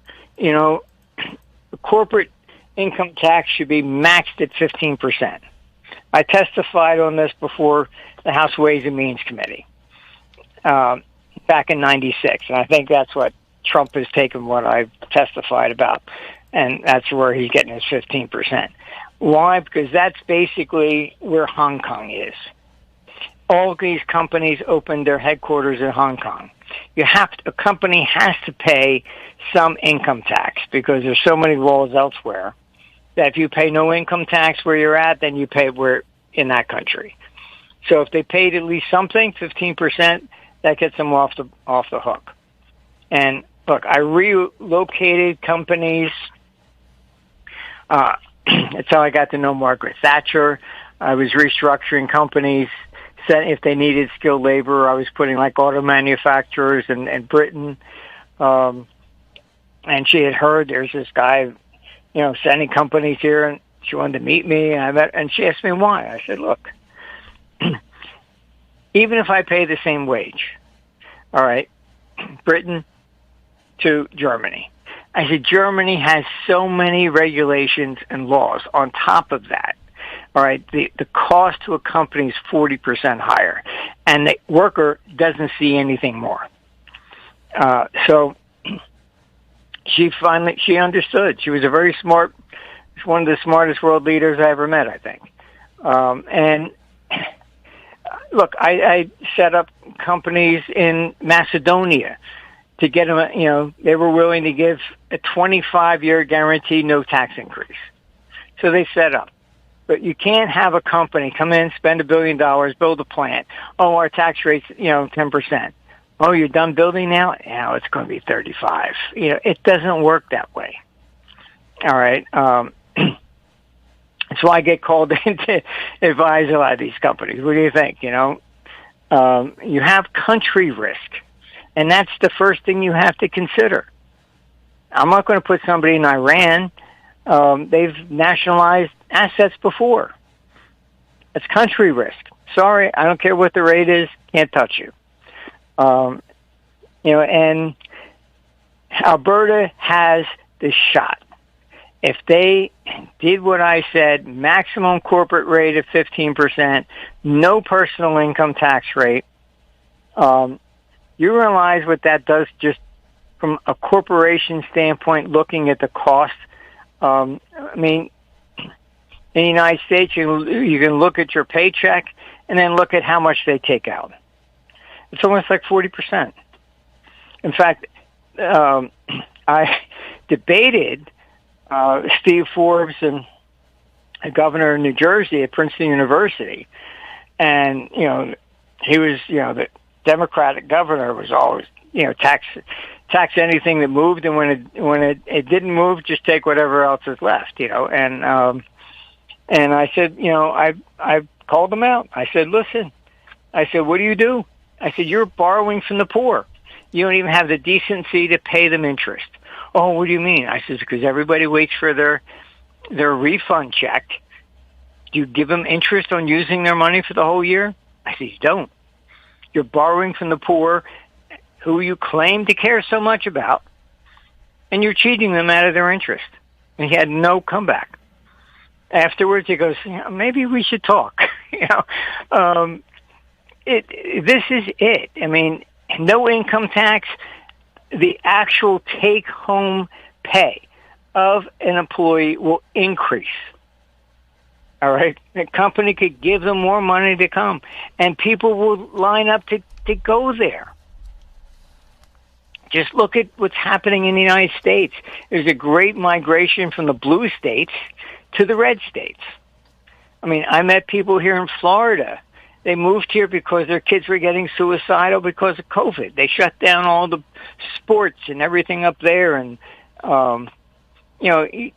Corporate income tax should be maxed at 15%. I testified on this before the House Ways and Means Committee back in '96, and I think that's what Trump has taken what I've testified about, and that's where he's getting his 15%. Why? Because that's basically where Hong Kong is. All of these companies opened their headquarters in Hong Kong. A company has to pay some income tax because there's so many laws elsewhere that if you pay no income tax where you're at, then you pay where in that country. So if they paid at least something, 15%, that gets them off the hook. And look, I relocated companies. That's how I got to know Margaret Thatcher. I was restructuring companies. If they needed skilled labor, I was putting like auto manufacturers in Britain. And she had heard there's this guy, sending companies here, and she wanted to meet me. And she asked me why. I said, look, even if I pay the same wage, all right, Britain to Germany. I said, Germany has so many regulations and laws on top of that. All right, the cost to a company is 40% higher, and the worker doesn't see anything more. So she understood. She was a very smart, one of the smartest world leaders I ever met, I think. And look, I set up companies in Macedonia to get them, they were willing to give a 25-year guarantee, no tax increase. So they set up. But you can't have a company come in, spend $1 billion, build a plant. Oh, our tax rate's, 10%. Oh, you're done building now? Now it's going to be 35. It doesn't work that way. All right. That's why I get called in to advise a lot of these companies. What do you think? You have country risk, and that's the first thing you have to consider. I'm not going to put somebody in Iran They've nationalized assets before. It's country risk. Sorry, I don't care what the rate is. Can't touch you. And Alberta has the shot. If they did what I said, maximum corporate rate of 15%, no personal income tax rate, you realize what that does just from a corporation standpoint, looking at the cost. In the United States, you can look at your paycheck and then look at how much they take out. It's almost like 40%. In fact, I debated Steve Forbes and a governor of New Jersey at Princeton University, and he was the Democratic governor was always tax anything that moved, and when it didn't move, just take whatever else is left, And I said, I called him out. I said, listen, what do you do? I said, you're borrowing from the poor. You don't even have the decency to pay them interest. Oh, what do you mean? I said, because everybody waits for their refund check. Do you give them interest on using their money for the whole year? I said, you don't. You're borrowing from the poor, who you claim to care so much about, and you're cheating them out of their interest. And he had no comeback. Afterwards, he goes, maybe we should talk. This is it. No income tax, the actual take-home pay of an employee will increase. All right? The company could give them more money to come, and people will line up to go there. Just look at what's happening in the United States. There's a great migration from the blue states to the red states. I met people here in Florida. They moved here because their kids were getting suicidal because of COVID. They shut down all the sports and everything up there. And, you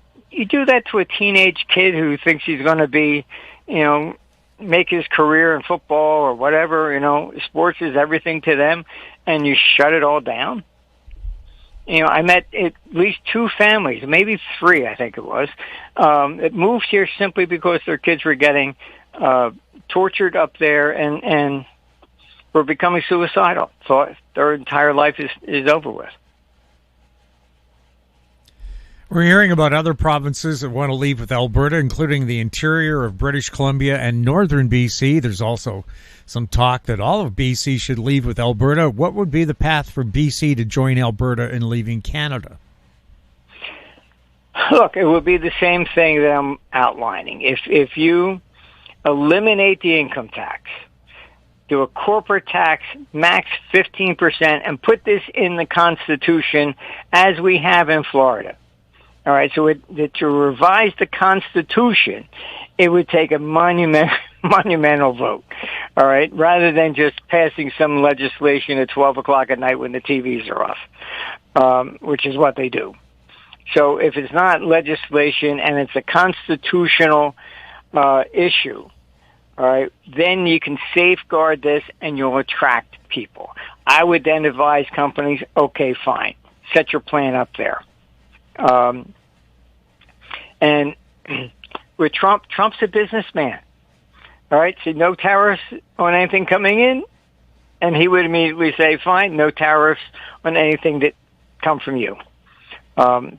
do that to a teenage kid who thinks he's going to be, make his career in football or whatever, sports is everything to them, and you shut it all down. I met at least 2 families, maybe 3, I think it was, that moved here simply because their kids were getting tortured up there and were becoming suicidal. Thought their entire life is over with. We're hearing about other provinces that want to leave with Alberta, including the interior of British Columbia and northern BC. There's also some talk that all of BC should leave with Alberta. What would be the path for BC to join Alberta in leaving Canada? Look, it would be the same thing that I'm outlining. If you eliminate the income tax, do a corporate tax max 15%, and put this in the Constitution as we have in Florida. All right, so to revise the Constitution, it would take a monumental vote, all right, rather than just passing some legislation at 12 o'clock at night when the TVs are off, which is what they do. So if it's not legislation and it's a constitutional issue, all right, then you can safeguard this and you'll attract people. I would then advise companies, okay, fine, set your plan up there. And with Trump's a businessman. All right, so no tariffs on anything coming in, and he would immediately say, fine, no tariffs on anything that come from you.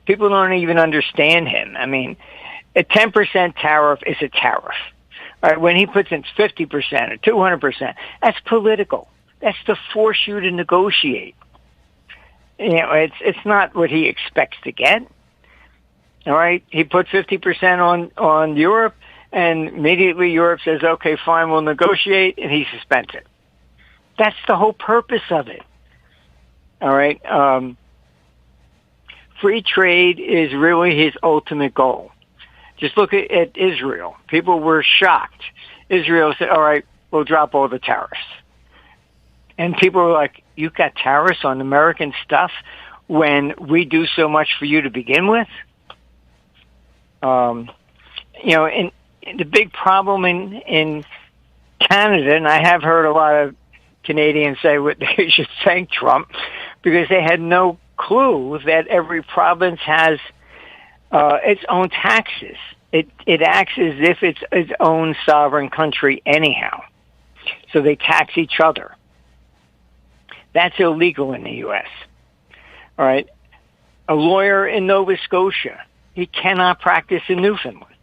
People don't even understand him. A 10% tariff is a tariff. All right, when he puts in 50% or 200%, that's political. That's to force you to negotiate. It's not what he expects to get. All right, he put 50% on Europe, and immediately Europe says, okay, fine, we'll negotiate, and he suspends it. That's the whole purpose of it. All right, free trade is really his ultimate goal. Just look at Israel. People were shocked. Israel said, all right, we'll drop all the tariffs. And people were like, you got tariffs on American stuff when we do so much for you to begin with? And the big problem in Canada, and I have heard a lot of Canadians say what they should thank Trump, because they had no clue that every province has its own taxes. It acts as if it's its own sovereign country anyhow. So they tax each other. That's illegal in the U.S. All right. A lawyer in Nova Scotia, he cannot practice in Newfoundland.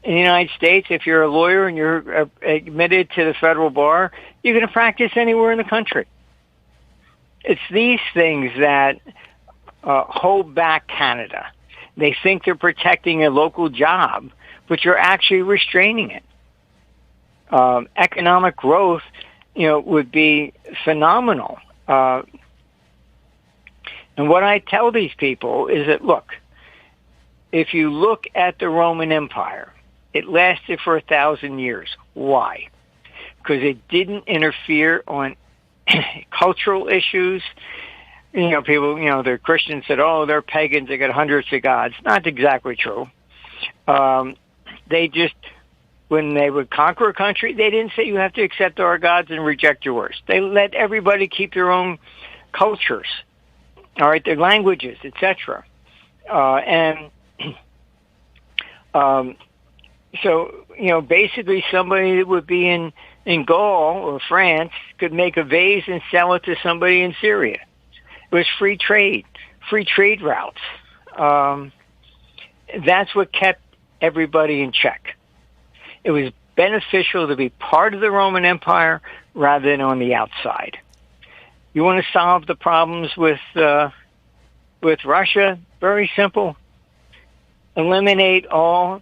In the United States, if you're a lawyer and you're admitted to the federal bar, you're going to practice anywhere in the country. It's these things that hold back Canada. They think they're protecting a local job, but you're actually restraining it. Economic growth, would be phenomenal. And what I tell these people is that, look, if you look at the Roman Empire, it lasted for 1,000 years. Why? Because it didn't interfere on cultural issues. People, the Christians said, oh, they're pagans, they got hundreds of gods. Not exactly true. They just, when they would conquer a country, they didn't say you have to accept our gods and reject yours. They let everybody keep their own cultures, all right, their languages, etc. So, basically somebody that would be in Gaul or France could make a vase and sell it to somebody in Syria. It was free trade routes. That's what kept everybody in check. It was beneficial to be part of the Roman Empire rather than on the outside. You want to solve the problems with Russia? Very simple. Eliminate all,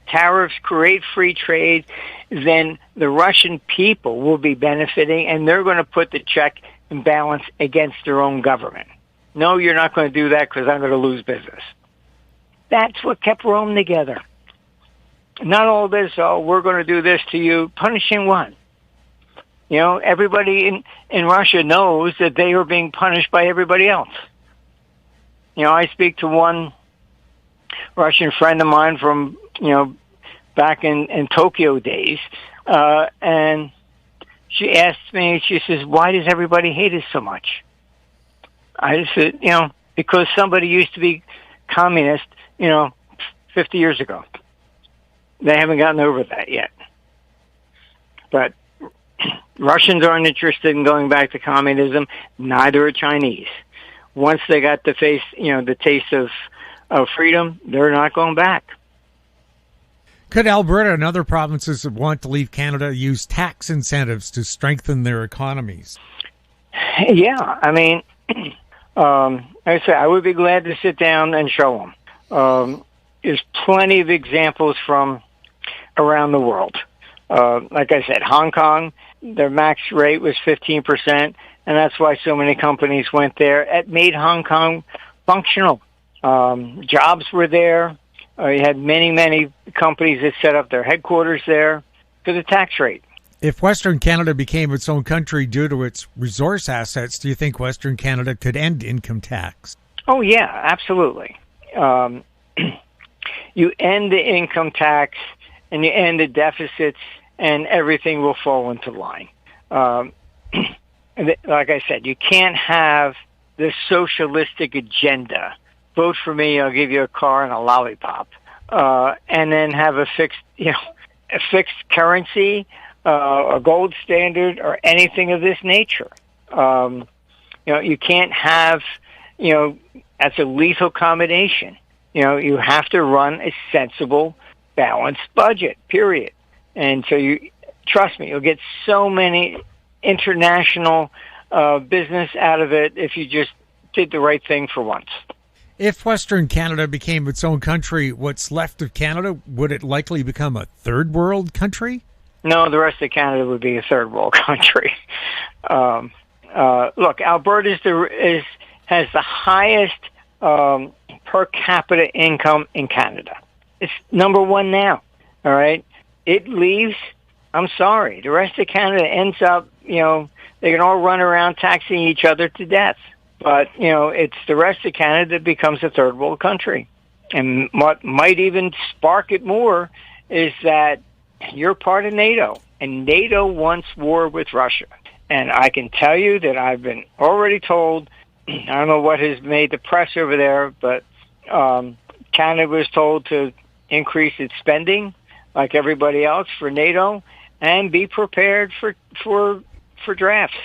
tariffs, create free trade, then the Russian people will be benefiting, and they're going to put the check and balance against their own government. No, you're not going to do that because I'm going to lose business. That's what kept Rome together. Not all this, we're going to do this to you. Punishing what? Everybody in Russia knows that they are being punished by everybody else. I speak to one Russian friend of mine from, back in Tokyo days, and she asked me, she says, why does everybody hate us so much? I just said, because somebody used to be communist, 50 years ago. They haven't gotten over that yet. But Russians aren't interested in going back to communism. Neither are Chinese. Once they got the taste of freedom, they're not going back. Could Alberta and other provinces that want to leave Canada use tax incentives to strengthen their economies? Yeah, I mean, like I said, I would be glad to sit down and show them. There's plenty of examples from around the world. Like I said, Hong Kong, their max rate was 15%, and that's why so many companies went there. It made Hong Kong functional. Jobs were there. You had many companies that set up their headquarters there for the tax rate. If Western Canada became its own country due to its resource assets, do you think Western Canada could end income tax? Oh, yeah, absolutely. You end the income tax and you end the deficits and everything will fall into line. Like I said, you can't have the socialistic agenda. Vote for me, I'll give you a car and a lollipop. And then have a fixed currency, a gold standard, or anything of this nature. You can't have, that's a lethal combination. You have to run a sensible, balanced budget, period. And so trust me, you'll get so many international business out of it if you just did the right thing for once. If Western Canada became its own country, what's left of Canada, would it likely become a third world country? No, the rest of Canada would be a third world country. Look, Alberta has the highest per capita income in Canada. It's number one now, all right? It leaves, I'm sorry, the rest of Canada ends up, they can all run around taxing each other to death. But, it's the rest of Canada that becomes a third world country. And what might even spark it more is that you're part of NATO, and NATO wants war with Russia. And I can tell you that I've been already told, I don't know what has made the press over there, but Canada was told to increase its spending, like everybody else, for NATO, and be prepared for drafts.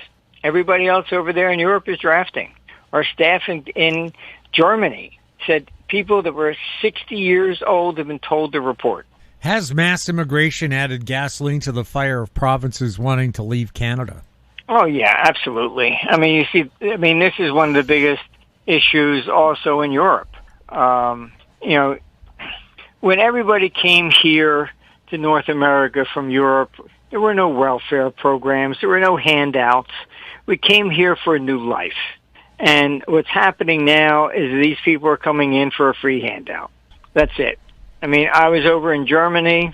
Everybody else over there in Europe is drafting. Our staff in Germany said people that were 60 years old have been told to report. Has mass immigration added gasoline to the fire of provinces wanting to leave Canada? Oh, yeah, absolutely. I mean, this is one of the biggest issues also in Europe. When everybody came here to North America from Europe, there were no welfare programs. There were no handouts. We came here for a new life. And what's happening now is these people are coming in for a free handout. That's it. I mean, I was over in Germany,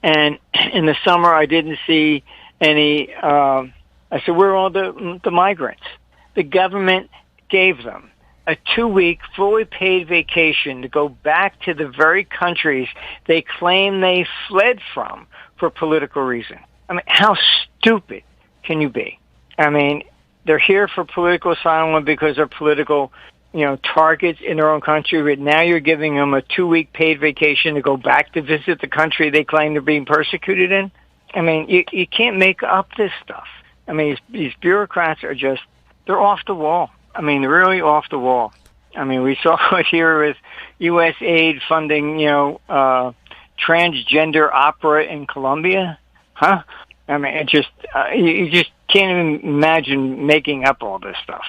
and in the summer I didn't see any. I said, where are all the migrants? The government gave them a 2-week fully paid vacation to go back to the very countries they claim they fled from for political reason. I mean, how stupid can you be? I mean, they're here for political asylum because they're political, targets in their own country, but now you're giving them a 2-week paid vacation to go back to visit the country they claim they're being persecuted in. I mean, you can't make up this stuff. I mean, these bureaucrats are they're off the wall. I mean, they're really off the wall. I mean, we saw it here with U.S. aid funding, transgender opera in Colombia. Huh? I mean, you just can't even imagine making up all this stuff.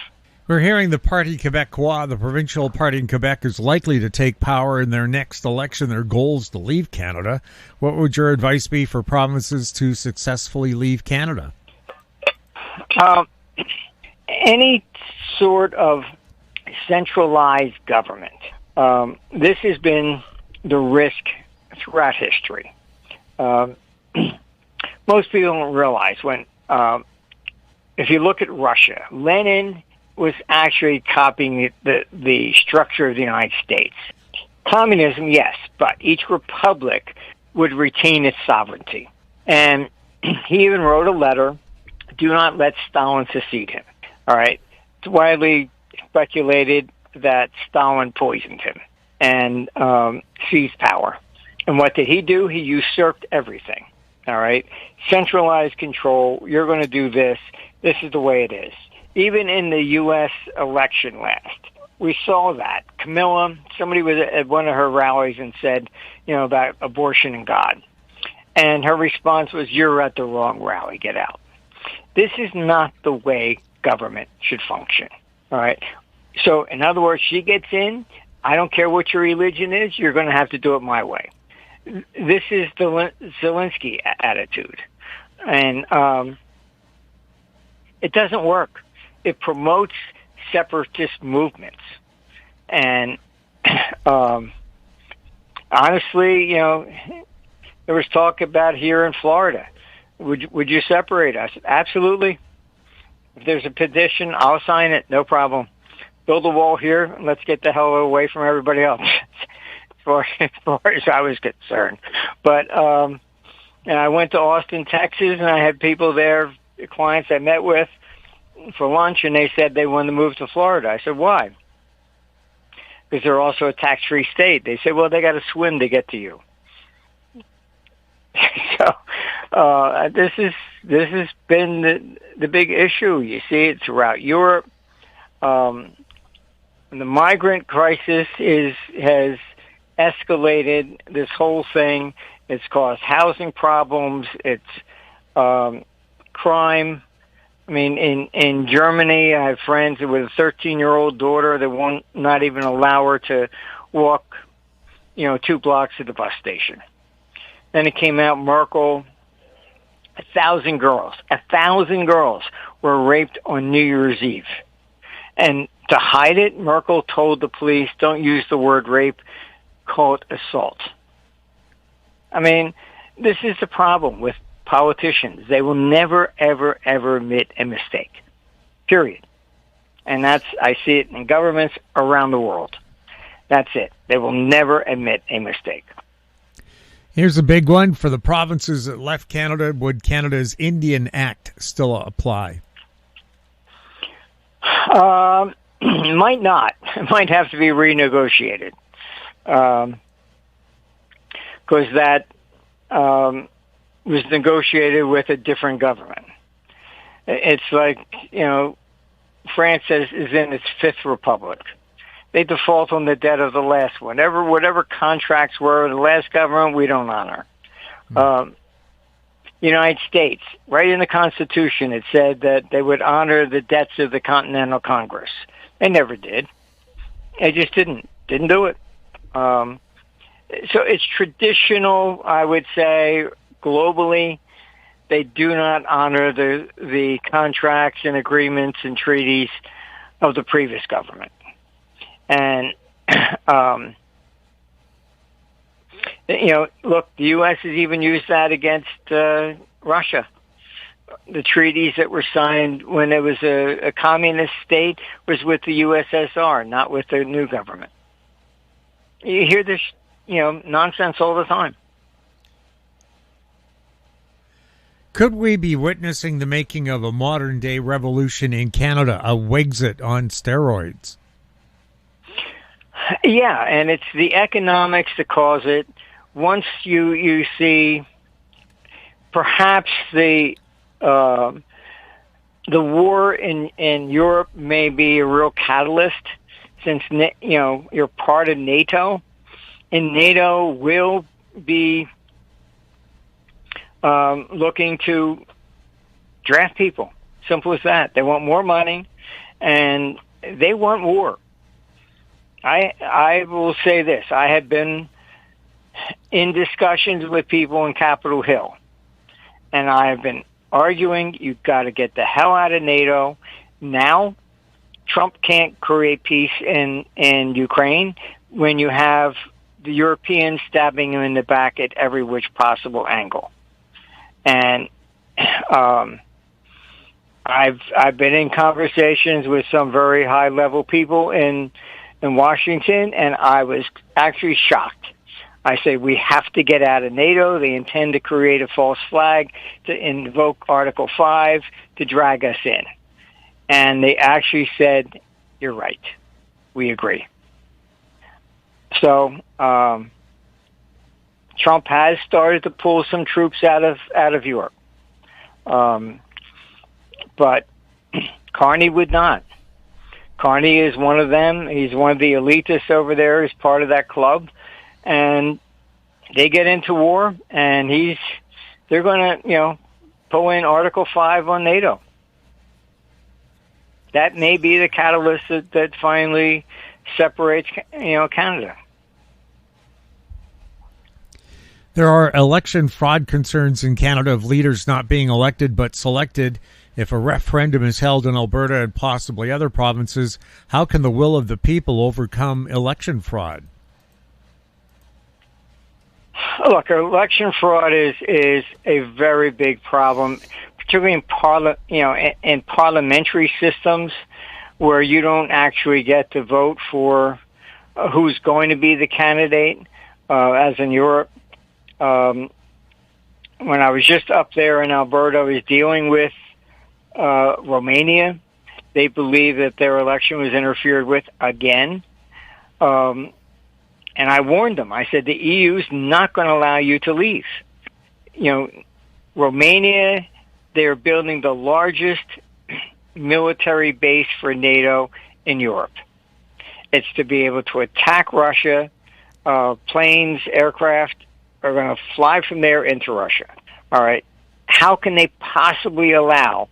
We're hearing the Parti Québécois, the provincial party in Quebec, is likely to take power in their next election. Their goal is to leave Canada. What would your advice be for provinces to successfully leave Canada? Any sort of centralized government. This has been the risk throughout history. Most people don't realize if you look at Russia, Lenin was actually copying the structure of the United States. Communism, yes, but each republic would retain its sovereignty. And he even wrote a letter, do not let Stalin succeed him. All right? It's widely speculated that Stalin poisoned him and seized power. And what did he do? He usurped everything. All right? Centralized control. You're going to do this. This is the way it is. Even in the U.S. election last, we saw that. Camilla, somebody was at one of her rallies and said, about abortion and God. And her response was, you're at the wrong rally. Get out. This is not the way government should function. All right? So, in other words, she gets in. I don't care what your religion is. You're going to have to do it my way. This is the Zelensky attitude. And it doesn't work. It promotes separatist movements. And honestly, there was talk about here in Florida. Would you separate us? Absolutely. If there's a petition, I'll sign it. No problem. Build a wall here, and let's get the hell away from everybody else, as far as I was concerned. But and I went to Austin, Texas, and I had people there, clients I met with, for lunch, and they said they wanted to move to Florida. I said, why? Because they're also a tax-free state. They said, well, they got to swim to get to you. So this has been the big issue. You see it throughout Europe. The migrant crisis has escalated this whole thing. It's caused housing problems. It's crime. I mean, in Germany, I have friends with a 13-year-old daughter that won't not even allow her to walk, 2 blocks to the bus station. Then it came out, Merkel, 1,000 girls were raped on New Year's Eve. And to hide it, Merkel told the police, don't use the word rape, call it assault. I mean, this is the problem with politicians. They will never, ever, ever admit a mistake. Period. And I see it in governments around the world. That's it. They will never admit a mistake. Here's a big one for the provinces that left Canada. Would Canada's Indian Act still apply? might not. It might have to be renegotiated. Because that was negotiated with a different government. It's like, France is in its fifth republic. They default on the debt of the last one. Whatever contracts were the last government, we don't honor. United States, right in the Constitution, it said that they would honor the debts of the Continental Congress. They never did. They just didn't do it. So it's traditional, I would say, globally. They do not honor the contracts and agreements and treaties of the previous government. And, look, the U.S. has even used that against Russia. The treaties that were signed when it was a communist state was with the USSR, not with the new government. You hear this, nonsense all the time. Could we be witnessing the making of a modern-day revolution in Canada, a Wexit on steroids? Yeah, and it's the economics that cause it. Once you see perhaps the war in Europe may be a real catalyst, since you're part of NATO, and NATO will be looking to draft people. Simple as that. They want more money, and they want war. I will say this. I have been in discussions with people in Capitol Hill, and I have been arguing you've got to get the hell out of NATO. Now, Trump can't create peace in Ukraine when you have the Europeans stabbing him in the back at every which possible angle. And I've been in conversations with some very high level people in Washington, and I was actually shocked. I say we have to get out of NATO. They intend to create a false flag to invoke Article 5 to drag us in. And they actually said, "You're right. We agree." So Trump has started to pull some troops out of Europe, but Carney would not. Carney is one of them. He's one of the elitists over there. He's part of that club, and they get into war, and they're going to pull in Article 5 on NATO. That may be the catalyst that finally separates Canada. There are election fraud concerns in Canada of leaders not being elected but selected. If a referendum is held in Alberta and possibly other provinces, how can the will of the people overcome election fraud? Look, election fraud is a very big problem, particularly in parliamentary systems where you don't actually get to vote for who's going to be the candidate, as in Europe. When I was just up there in Alberta, I was dealing with Romania. They believe that their election was interfered with again. And I warned them. I said, the EU is not going to allow you to leave. Romania, they're building the largest military base for NATO in Europe. It's to be able to attack Russia. Planes, aircraft are going to fly from there into Russia. All right. How can they possibly allow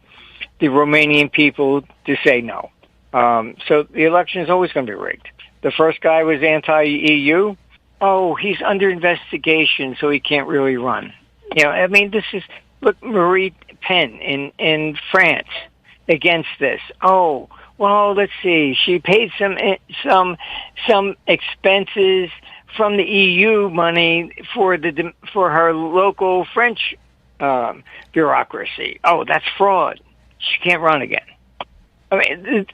the Romanian people to say no? So the election is always going to be rigged. The first guy was anti-EU. Oh, he's under investigation, so he can't really run. Look, Marie Pen in France against this. Oh, well, let's see. She paid some expenses from the EU money for her local French bureaucracy. Oh, that's fraud. She can't run again.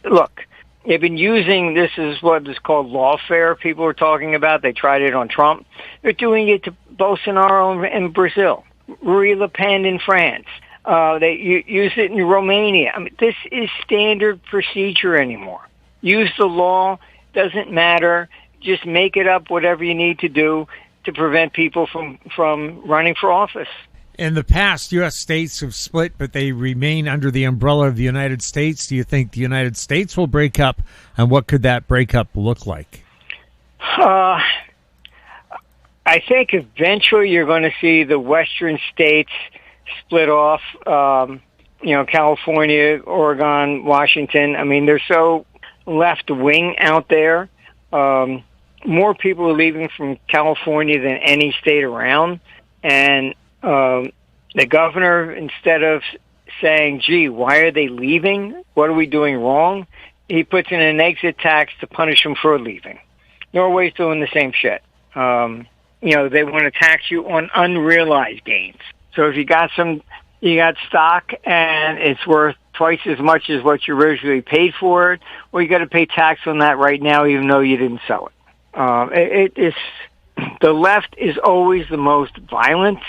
Look, they've been using this is what is called lawfare. People are talking about. They tried it on Trump. They're doing it to Bolsonaro in Brazil, Marie Le Pen in France. They use it in Romania. This is standard procedure anymore. use the law. Doesn't matter. Just make it up, whatever you need to do to prevent people from running for office. In the past, U.S. states have split, but they remain under the umbrella of the United States. Do you think the United States will break up, and what could that breakup look like? I think eventually you're going to see the western states split off, California, Oregon, Washington. I mean, they're so left-wing out there. More people are leaving from California than any state around. And the governor, instead of saying, gee, why are they leaving? What are we doing wrong? He puts in an exit tax to punish them for leaving. Norway's doing the same shit. They want to tax you on unrealized gains. So if you got stock and it's worth twice as much as what you originally paid for it, well, you got to pay tax on that right now, even though you didn't sell it. The left is always the most violent,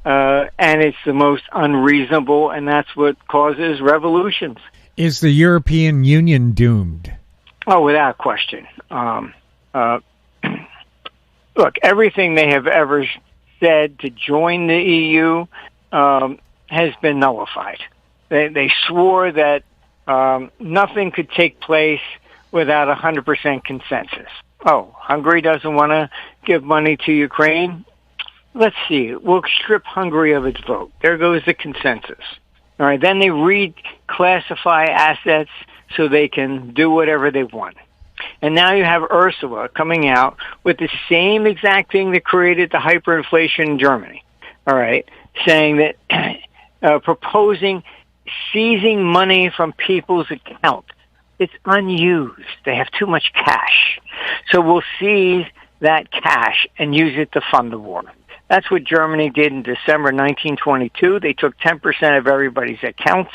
and it's the most unreasonable, and that's what causes revolutions. Is the European Union doomed? Oh, without question. Look, everything they have ever said to join the EU has been nullified. They swore that nothing could take place without 100% consensus. Oh, Hungary doesn't want to give money to Ukraine? Let's see. We'll strip Hungary of its vote. There goes the consensus. All right, then they reclassify assets so they can do whatever they want. And now you have Ursula coming out with the same exact thing that created the hyperinflation in Germany. All right, saying that proposing seizing money from people's accounts. It's unused. They have too much cash. So we'll seize that cash and use it to fund the war. That's what Germany did in December 1922. They took 10% of everybody's accounts.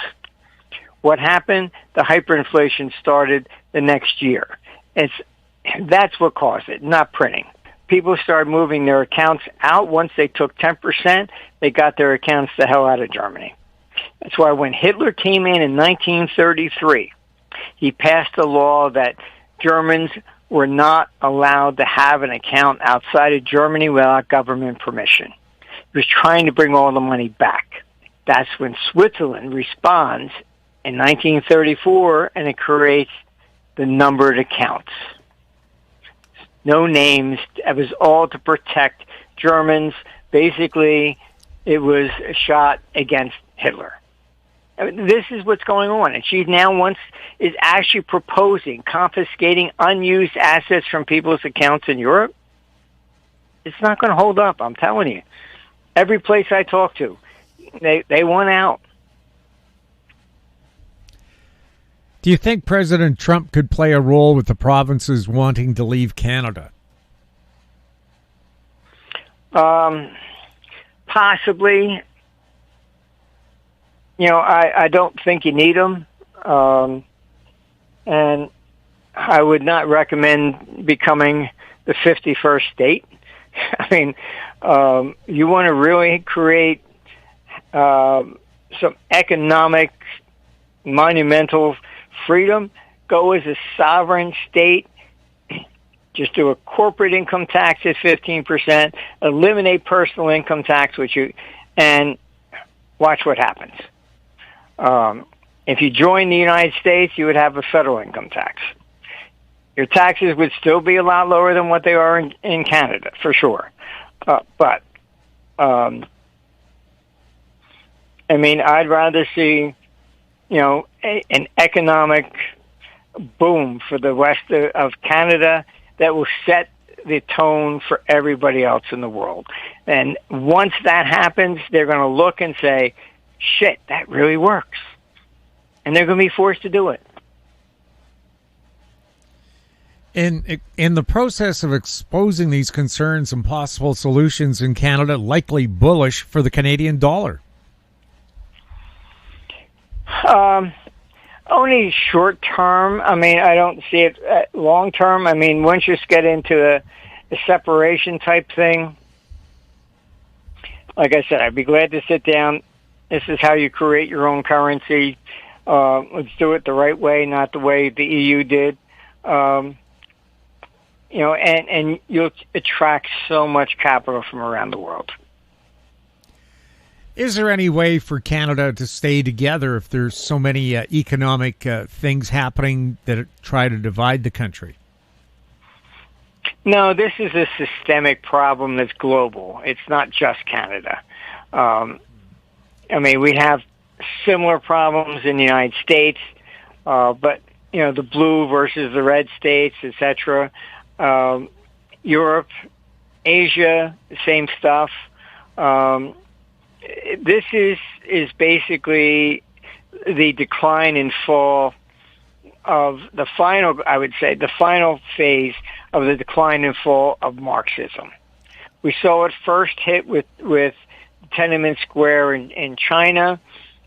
What happened? The hyperinflation started the next year. That's what caused it, not printing. People started moving their accounts out. Once they took 10%, they got their accounts the hell out of Germany. That's why when Hitler came in 1933, he passed a law that Germans were not allowed to have an account outside of Germany without government permission. He was trying to bring all the money back. That's when Switzerland responds in 1934, and it creates the numbered accounts. No names. It was all to protect Germans. Basically, it was a shot against Hitler. I mean, this is what's going on. And she now is actually proposing confiscating unused assets from people's accounts in Europe. It's not going to hold up, I'm telling you. Every place I talk to, they want out. Do you think President Trump could play a role with the provinces wanting to leave Canada? Possibly. I don't think you need them. And I would not recommend becoming the 51st state. I mean, you want to really create some economic, monumental freedom, go as a sovereign state, just do a corporate income tax at 15%, eliminate personal income tax, and watch what happens. If you join the United States, you would have a federal income tax. Your taxes would still be a lot lower than what they are in Canada, for sure. But I'd rather see, an economic boom for the west of Canada that will set the tone for everybody else in the world. And once that happens, they're going to look and say, shit, that really works. And they're going to be forced to do it. In the process of exposing these concerns and possible solutions in Canada, likely bullish for the Canadian dollar? Only short term. I don't see it long term. Once you get into a separation type thing, like I said, I'd be glad to sit down. This is how you create your own currency. Let's do it the right way, not the way the EU did. and you'll attract so much capital from around the world. Is there any way for Canada to stay together if there's so many economic things happening that try to divide the country? No, this is a systemic problem that's global. It's not just Canada. We have similar problems in the United States, but the blue versus the red states, etc. Europe, Asia, same stuff. This is basically the decline and fall of the final phase of the decline and fall of Marxism. We saw it first hit with Tiananmen Square in China,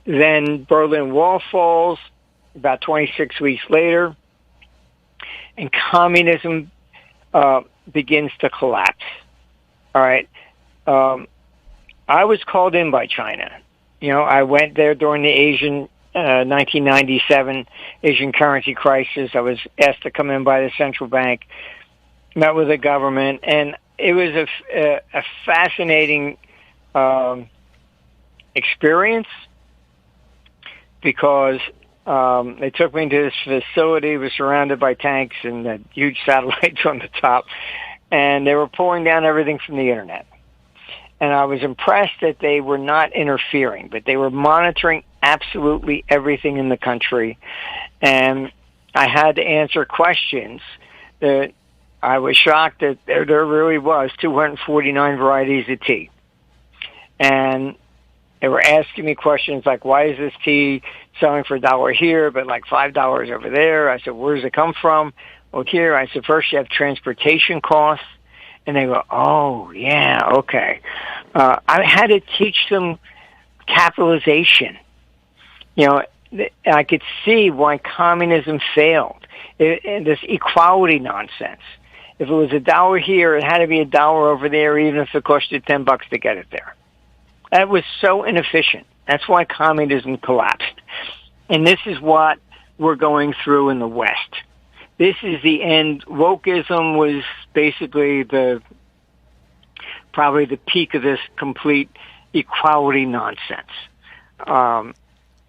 then Berlin Wall falls about 26 weeks later, and communism begins to collapse. All right. I was called in by China. I went there during the 1997 Asian currency crisis. I was asked to come in by the central bank, met with the government, and it was a fascinating experience because they took me to this facility. It was surrounded by tanks and had huge satellites on the top, and they were pulling down everything from the internet. And I was impressed that they were not interfering, but they were monitoring absolutely everything in the country. And I had to answer questions that I was shocked that there really was 249 varieties of tea. And they were asking me questions like, why is this tea selling for $1 here, but like $5 over there? I said, where does it come from? Well, here, I said, first you have transportation costs. And they go, oh, yeah, okay. I had to teach them capitalization. I could see why communism failed. This equality nonsense. If it was $1 here, it had to be $1 over there, even if it cost you $10 to get it there. That was so inefficient. That's why communism collapsed. And this is what we're going through in the West. This is the end. Wokeism was basically probably the peak of this complete equality nonsense.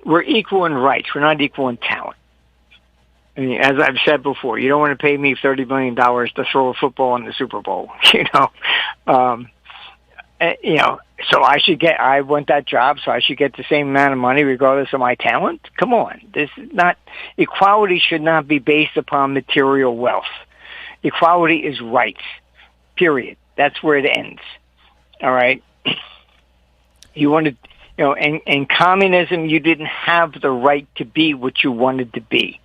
We're equal in rights. We're not equal in talent. As I've said before, you don't want to pay me $30 million to throw a football in the Super Bowl. So I want that job, so I should get the same amount of money regardless of my talent? Come on. Equality should not be based upon material wealth. Equality is rights, period. That's where it ends. All right? You wanted, in communism, you didn't have the right to be what you wanted to be.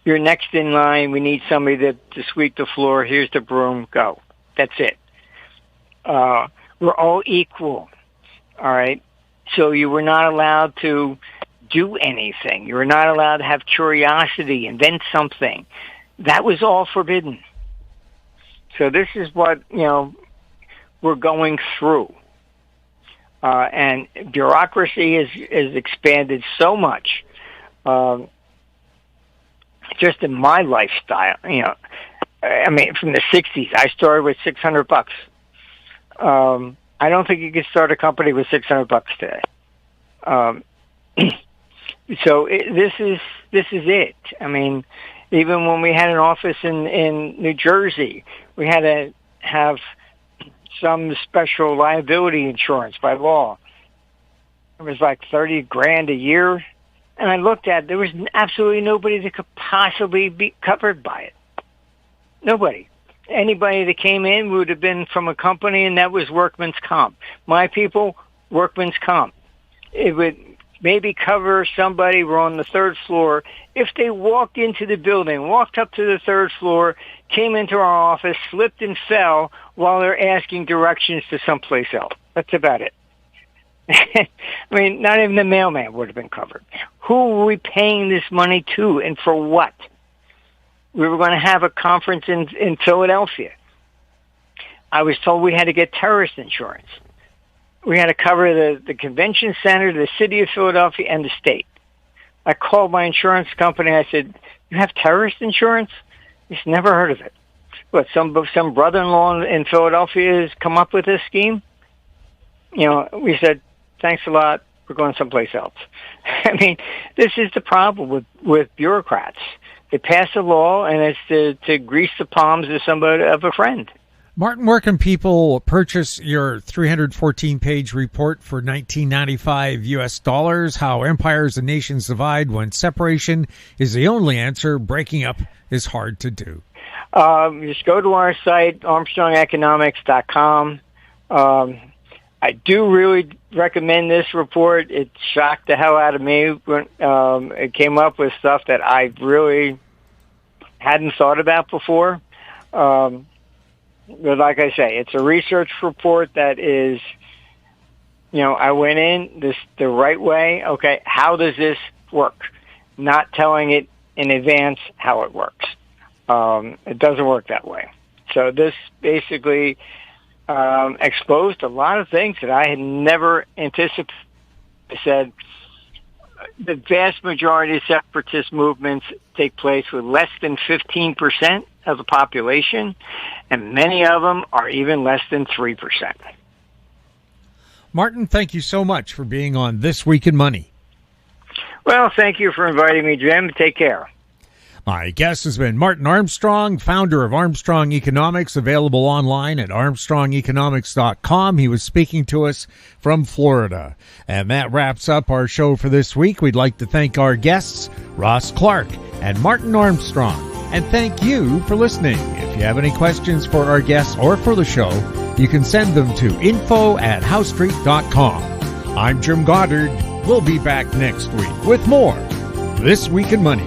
You're next in line. We need somebody to sweep the floor. Here's the broom. Go. That's it. We're all equal, all right? So you were not allowed to do anything. You were not allowed to have curiosity, invent something. That was all forbidden. So this is what, we're going through. And bureaucracy has expanded so much, just in my lifestyle, from the 60s. I started with $600. I don't think you could start a company with $600 today. So this is it. Even when we had an office in New Jersey, we had to have some special liability insurance by law. It was like $30,000 a year, and I looked at it, there was absolutely nobody that could possibly be covered by it. Nobody. Anybody that came in would have been from a company, and that was workman's comp. My people, workman's comp. It would maybe cover somebody who were on the third floor if they walked into the building, walked up to the third floor, came into our office, slipped and fell while they're asking directions to someplace else. That's about it. Not even the mailman would have been covered. Who were we paying this money to, and for what? We were going to have a conference in Philadelphia. I was told we had to get terrorist insurance. We had to cover the convention center, the city of Philadelphia, and the state. I called my insurance company. I said, "You have terrorist insurance?" He's never heard of it. What, some brother-in-law in Philadelphia has come up with this scheme? We said, thanks a lot. We're going someplace else. I mean, this is the problem with bureaucrats. They pass a law, and it's to grease the palms of a friend. Martin, where can people purchase your 314-page report for $19.95 US dollars, How Empires and Nations Divide When Separation is the Only Answer, Breaking Up is Hard to Do? Just go to our site, ArmstrongEconomics.com. I do really recommend this report. It shocked the hell out of me when it came up with stuff that I really hadn't thought about before. But like I say, it's a research report that is, I went in the right way. Okay, how does this work? Not telling it in advance how it works. It doesn't work that way. So this basically exposed a lot of things that I had never anticipated. I said the vast majority of separatist movements take place with less than 15% of the population, and many of them are even less than 3%. Martin, thank you so much for being on This Week in Money. Well, thank you for inviting me, Jim. Take care. My guest has been Martin Armstrong, founder of Armstrong Economics, available online at armstrongeconomics.com. He was speaking to us from Florida. And that wraps up our show for this week. We'd like to thank our guests, Ross Clark and Martin Armstrong. And thank you for listening. If you have any questions for our guests or for the show, you can send them to info@howstreet.com. I'm Jim Goddard. We'll be back next week with more This Week in Money.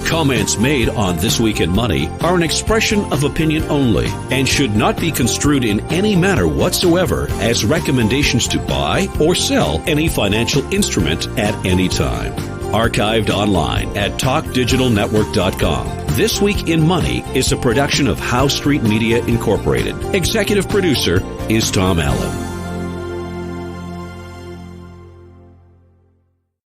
Comments made on This Week in Money are an expression of opinion only and should not be construed in any manner whatsoever as recommendations to buy or sell any financial instrument at any time. Archived online at talkdigitalnetwork.com. This Week in Money is a production of Howe Street Media Incorporated. Executive producer is Tom Allen.